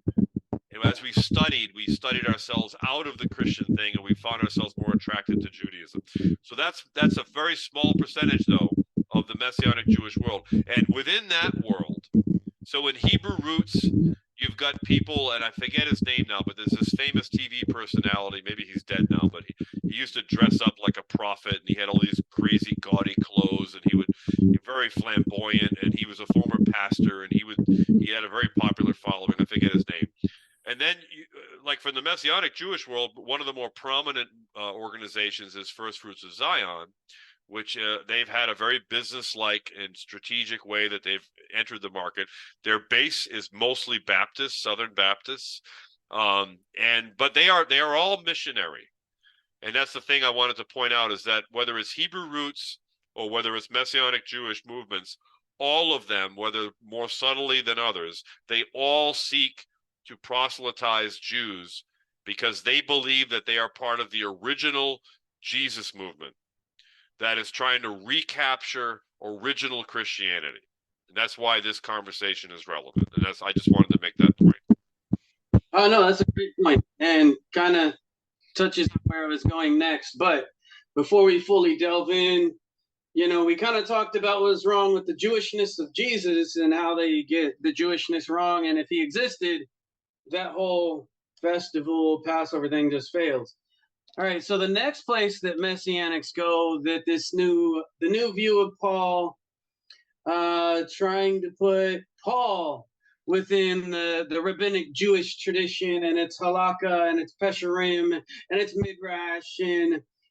And as we studied ourselves out of the Christian thing, and we found ourselves more attracted to Judaism. So that's a very small percentage, though, of the Messianic Jewish world. And within that world, so in Hebrew roots, you've got people, and I forget his name now, but there's this famous TV personality. Maybe he's dead now, but he used to dress up like a prophet, and he had all these crazy gaudy clothes, and he very flamboyant, and he was a former pastor, and he had a very popular following. I forget his name. And then, like from the Messianic Jewish world, one of the more prominent organizations is First Fruits of Zion, which they've had a very business-like and strategic way that they've entered the market. Their base is mostly Baptist, Southern Baptists, but they are all missionary. And that's the thing I wanted to point out, is that whether it's Hebrew roots or whether it's Messianic Jewish movements, all of them, whether more subtly than others, they all seek to proselytize Jews because they believe that they are part of the original Jesus movement that is trying to recapture original Christianity. And that's why this conversation is relevant. And I just wanted to make that point. Oh, no, that's a great point, and kind of touches on where I was going next. But before we fully delve in, we kind of talked about what's wrong with the Jewishness of Jesus and how they get the Jewishness wrong. And if he existed, that whole festival, Passover thing just fails. All right, so the next place that Messianics go, that the new view of Paul, trying to put Paul within the Rabbinic Jewish tradition, and its halakha, and its pesharim, and its midrash,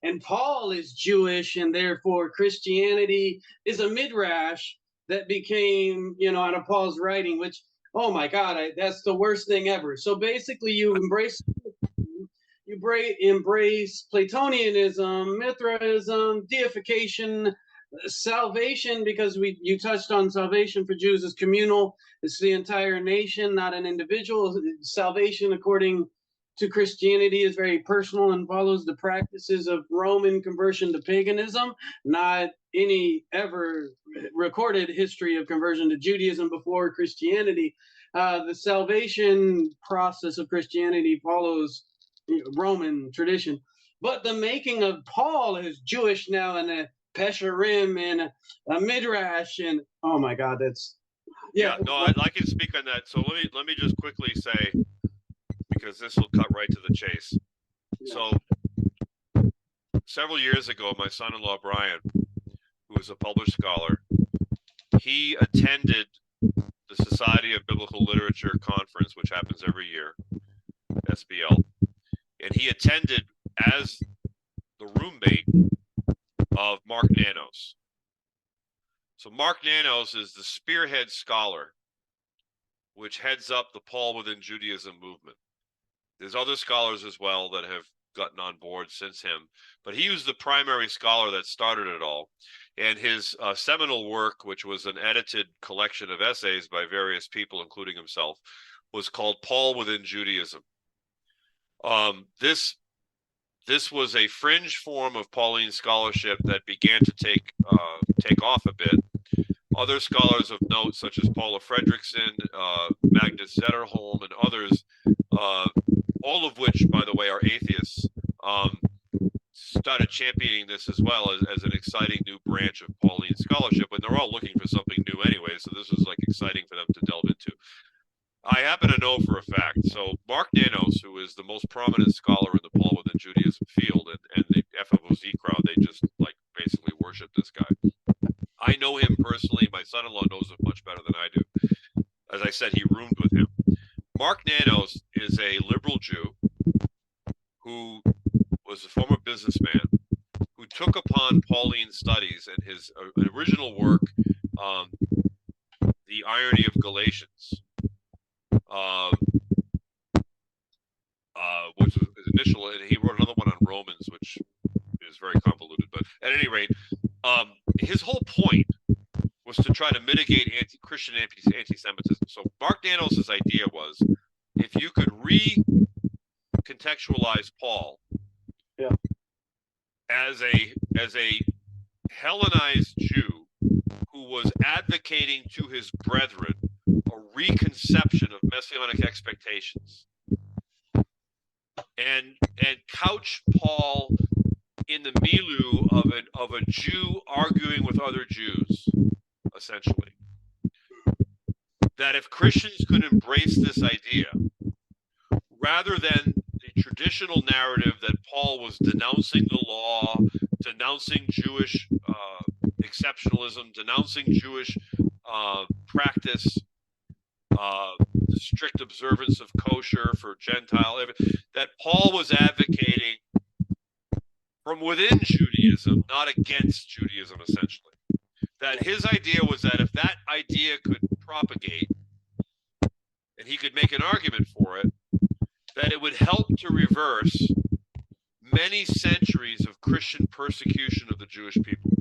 and Paul is Jewish, and therefore Christianity is a midrash that became, out of Paul's writing, which, oh my God, that's the worst thing ever. So basically, you embrace Platonianism, Mithraism, deification, salvation, because you touched on salvation for Jews as communal. It's the entire nation, not an individual. Salvation, according to Christianity, is very personal and follows the practices of Roman conversion to paganism, not any ever recorded history of conversion to Judaism before Christianity. The salvation process of Christianity follows Roman tradition, but the making of Paul is Jewish now, and a pesharim and a midrash, and oh my God, that's I can speak on that. So let me just quickly say, because this will cut right to the chase. Yeah. So several years ago, my son-in-law Brian, who is a published scholar, he attended the Society of Biblical Literature conference, which happens every year, SBL. And he attended as the roommate of Mark Nanos. So Mark Nanos is the spearhead scholar which heads up the Paul within Judaism movement. There's other scholars as well that have gotten on board since him, but he was the primary scholar that started it all. And his seminal work, which was an edited collection of essays by various people, including himself, was called Paul within Judaism. This was a fringe form of Pauline scholarship that began to take off a bit. Other scholars of note, such as Paula Fredrickson, Magnus Zetterholm, and others, all of which, by the way, are atheists, started championing this as well as an exciting new branch of Pauline scholarship. And they're all looking for something new anyway, so this was like exciting for them to delve into. I happen to know for a fact. So Mark Nanos, who is the most prominent scholar in the Paul within Judaism field, and the FFOZ crowd, they just like basically worship this guy. I know him personally. My son-in-law knows him much better than I do. As I said, he roomed with him. Mark Nanos is a liberal Jew who was a former businessman who took upon Pauline studies and his original work, The Irony of Galatians, which was his initial, and he wrote another one on Romans, which is very convoluted. But at any rate, his whole point was to try to mitigate Christian anti-Semitism. So Mark Nanos' idea was, if you could recontextualize Paul as a Hellenized Jew who was advocating to his brethren a reconception of Messianic expectations, and couch Paul in the milieu of a Jew arguing with other Jews, essentially. That if Christians could embrace this idea, rather than the traditional narrative that Paul was denouncing the law, denouncing Jewish exceptionalism, denouncing Jewish practice, the strict observance of kosher for Gentile, that Paul was advocating from within Judaism, not against Judaism, essentially. That his idea was that if that idea could propagate, and he could make an argument for it, that it would help to reverse many centuries of Christian persecution of the Jewish people.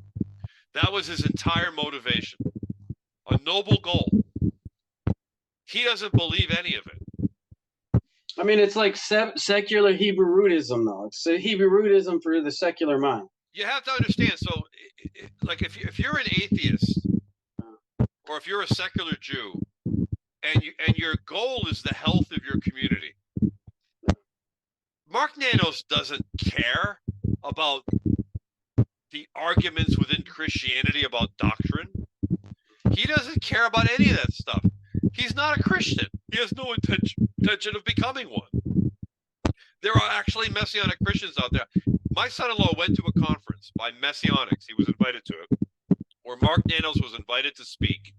That was his entire motivation. A noble goal. He doesn't believe any of it. I mean, it's like secular Hebrew rootism, though. It's a Hebrew rootism for the secular mind. You have to understand. So, like, if you're an atheist, or if you're a secular Jew, and your goal is the health of your community, Mark Nanos doesn't care about the arguments within Christianity about doctrine. He doesn't care about any of that stuff. He's not a Christian. He has no intention of becoming one. There are actually Messianic Christians out there. My son-in-law went to a conference by Messianics. He was invited to it, where Mark Nanos was invited to speak.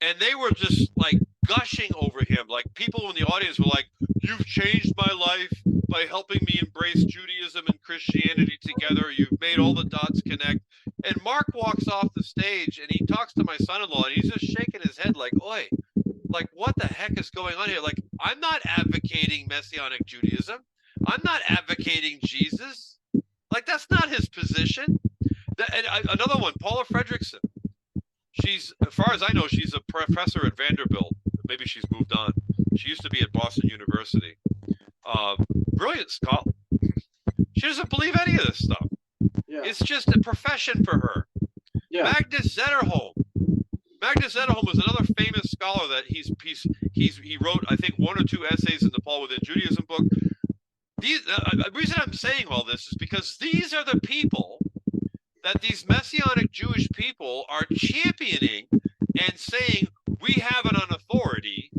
And they were just like gushing over him. Like, people in the audience were like, "You've changed my life by helping me embrace Judaism and Christianity together. You've made all the dots connect." And Mark walks off the stage and he talks to my son-in-law and he's just shaking his head like, "Oi, like, what the heck is going on here? Like, I'm not advocating Messianic Judaism. I'm not advocating Jesus. Like, that's not his position." Another one, Paula Fredrickson. She's, as far as I know, she's a professor at Vanderbilt. Maybe she's moved on. She used to be at Boston University. Brilliant scholar. She doesn't believe any of this stuff. Yeah. It's just a profession for her. Yeah. Magnus Zetterholm. Magnus Zetterholm was another famous scholar that he wrote, I think, 1 or 2 essays in the Paul Within Judaism book. The reason I'm saying all this is because these are the people that these Messianic Jewish people are championing and saying, we have it on authority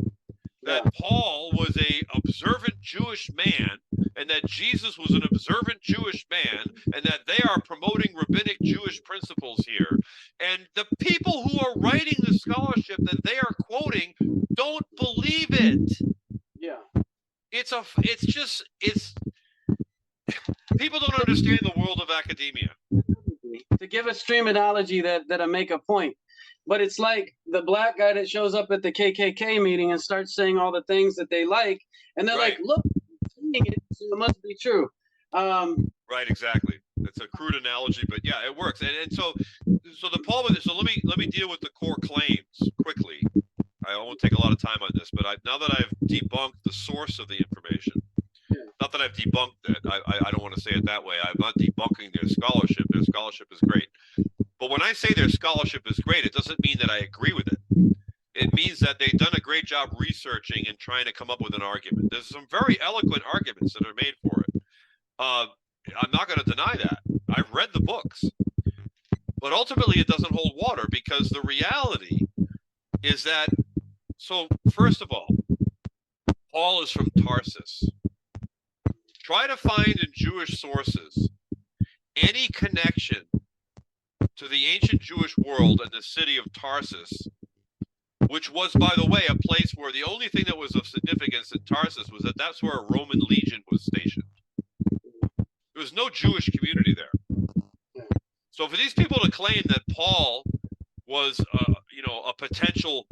that Paul was a observant Jewish man, and that Jesus was an observant Jewish man, and that they are promoting rabbinic Jewish principles here. And the people who are writing the scholarship that they are quoting don't believe it. Yeah. It's people don't understand the world of academia. To give a stream analogy that I make a point, but it's like the black guy that shows up at the KKK meeting and starts saying all the things that they like, and they're like, "Look, it must be true." Right, exactly. It's a crude analogy, but yeah, it works. And so the Paul with it. So let me deal with the core claims quickly. I won't take a lot of time on this, but now that I've debunked the source of the information, not that I've debunked it, I don't want to say it that way. I'm not debunking their scholarship. Their scholarship is great. But when I say their scholarship is great, it doesn't mean that I agree with it. It means that they've done a great job researching and trying to come up with an argument. There's some very eloquent arguments that are made for it. I'm not going to deny that. I've read the books. But ultimately, it doesn't hold water, because the reality is that, so first of all, Paul is from Tarsus. Try to find in Jewish sources any connection to the ancient Jewish world and the city of Tarsus, which was, by the way, a place where the only thing that was of significance in Tarsus was that that's where a Roman legion was stationed. There was no Jewish community there. So for these people to claim that Paul was, a potential,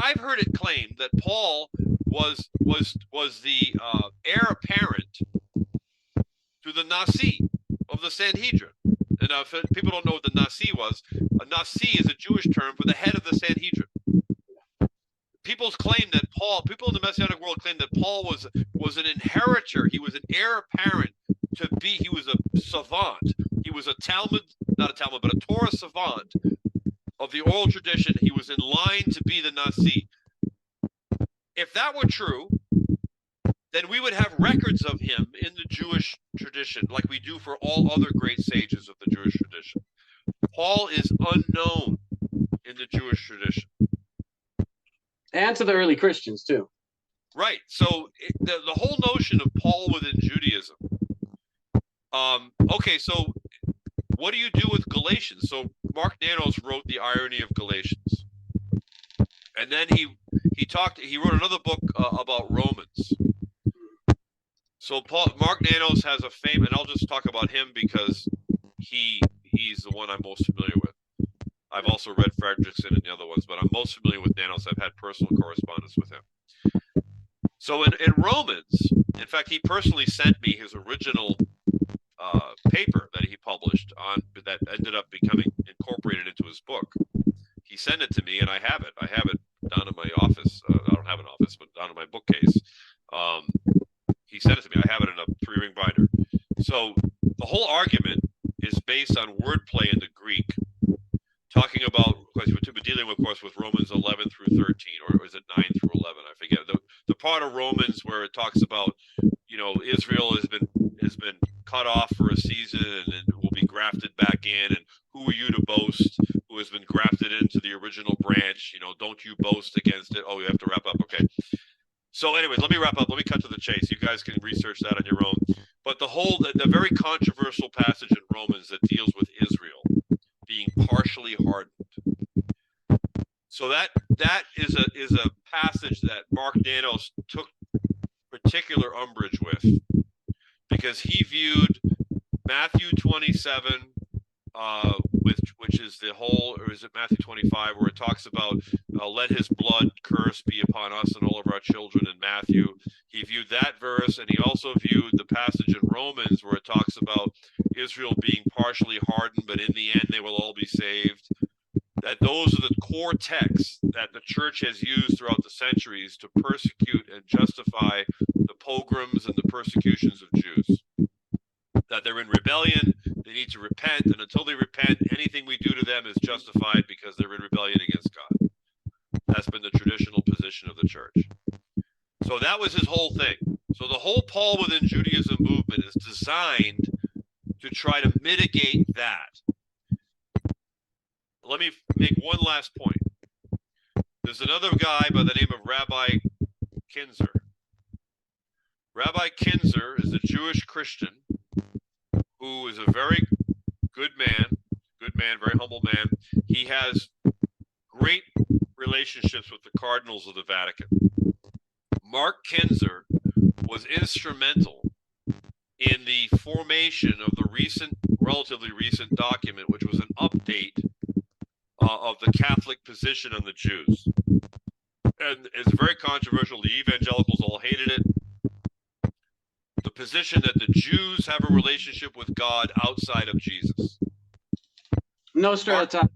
I've heard it claimed that Paul was the heir apparent to the Nasi of the Sanhedrin. And if people don't know what the Nasi was, a Nasi is a Jewish term for the head of the Sanhedrin. People in the Messianic world claim that Paul was an inheritor. He was an heir apparent he was a savant. He was not a Talmud, but a Torah savant of the oral tradition. He was in line to be the Nasi. If that were true, then we would have records of him in the Jewish tradition, like we do for all other great sages of the Jewish tradition. Paul is unknown in the Jewish tradition. And to the early Christians, too. Right. So the whole notion of Paul within Judaism. Okay, so what do you do with Galatians? So Mark Nanos wrote The Irony of Galatians. And then he wrote another book about Romans. So Mark Nanos has a and I'll just talk about him because he's the one I'm most familiar with. I've also read Fredrickson and the other ones, but I'm most familiar with Nanos. I've had personal correspondence with him. So in Romans, in fact, he personally sent me his original paper that he published that ended up becoming incorporated into his book. He sent it to me, and I have it. I have it down in my office. I don't have an office, but down in my bookcase. He sent it to me. I have it in a 3-ring binder. So the whole argument is based on wordplay in the Greek, talking about, because we're dealing, of course, with Romans 11 through 13, or is it 9 through 11? I forget. The part of Romans where it talks about, Israel has been cut off for a season and will be grafted back in, and who are you to boast who has been grafted into the original branch? Don't you boast against it. Oh, you have to wrap up. Okay. So anyways, let me wrap up. Let me cut to the chase. You guys can research that on your own. But the very controversial passage in Romans that deals with Israel being partially hardened. So that is a passage that Mark Nanos took particular umbrage with, because he viewed Matthew 27, which is the whole, or is it Matthew 25, where it talks about let his blood curse be upon us and all of our children in Matthew. He viewed that verse, and he also viewed the passage in Romans where it talks about Israel being partially hardened, but in the end they will all be saved. That those are the core texts that the church has used throughout the centuries to persecute and justify the pogroms and the persecutions of Jews. That they're in rebellion, they need to repent, and until they repent, anything we do to them is justified because they're in rebellion against God. That's been the traditional position of the church. So that was his whole thing. So the whole Paul within Judaism movement is designed to try to mitigate that. Let me make one last point. There's another guy by the name of Rabbi Kinzer. Rabbi Kinzer is a Jewish Christian who is a very good man, very humble man. He has great relationships with the cardinals of the Vatican. Mark Kinzer was instrumental in the formation of the relatively recent document, which was an update of the Catholic position on the Jews. And it's very controversial. The evangelicals all hated it. The position that the Jews have a relationship with God outside of Jesus. No strata time.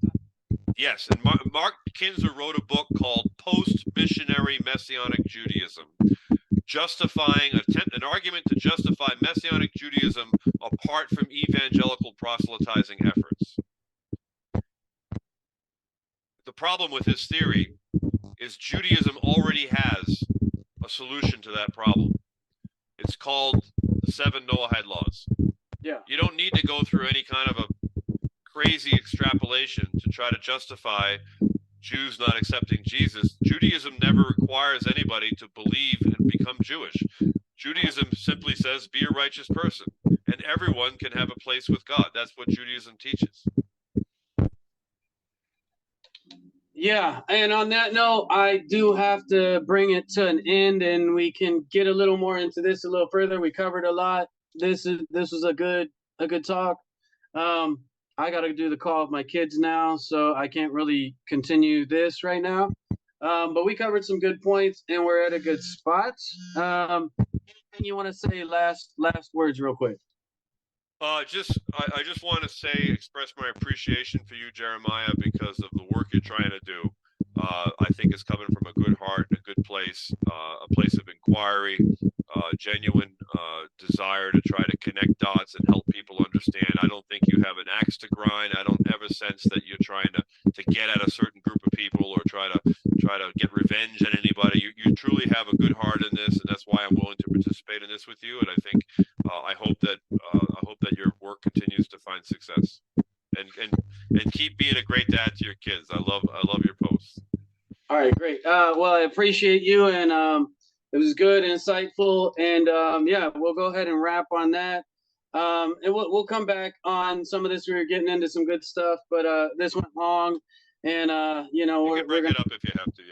Yes, and Mark Kinzer wrote a book called Post-Missionary Messianic Judaism, an argument to justify Messianic Judaism apart from evangelical proselytizing efforts. The problem with his theory is Judaism already has a solution to that problem. It's called the 7 Noahide laws. Yeah. You don't need to go through any kind of a crazy extrapolation to try to justify Jews not accepting Jesus. Judaism never requires anybody to believe and become Jewish. Judaism simply says, be a righteous person, and everyone can have a place with God. That's what Judaism teaches. Yeah, and on that note, I do have to bring it to an end, and we can get a little more into this a little further. We covered a lot. This was a good talk. I got to do the call with my kids now, so I can't really continue this right now. But we covered some good points, and we're at a good spot. You want to say last words real quick? I just want to express my appreciation for you, Jeremiah, because of the work you're trying to do. I think it's coming from a good heart and a good place, a place of inquiry, genuine desire to try to connect dots and help people understand. I don't think you have an axe to grind. I don't ever sense that you're trying to get at a certain group of people or try to get revenge on anybody. You truly have a good heart in this, and that's why I'm willing to participate in this with you. And I think I hope that your work continues to find success, and keep being a great dad to your kids. I love your posts. All right, great. Well, I appreciate you, and it was good, insightful, and yeah, we'll go ahead and wrap on that. And we'll come back on some of this. We were getting into some good stuff, but this went long, and You can break we're gonna. it up if you have to.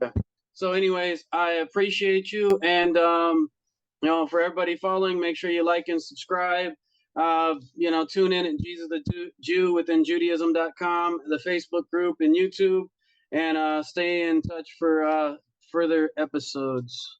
Yeah. So, anyways, I appreciate you, and for everybody following, make sure you like and subscribe. Tune in at Jesus the Jew within Judaism.com, the Facebook group, and YouTube, and stay in touch for further episodes.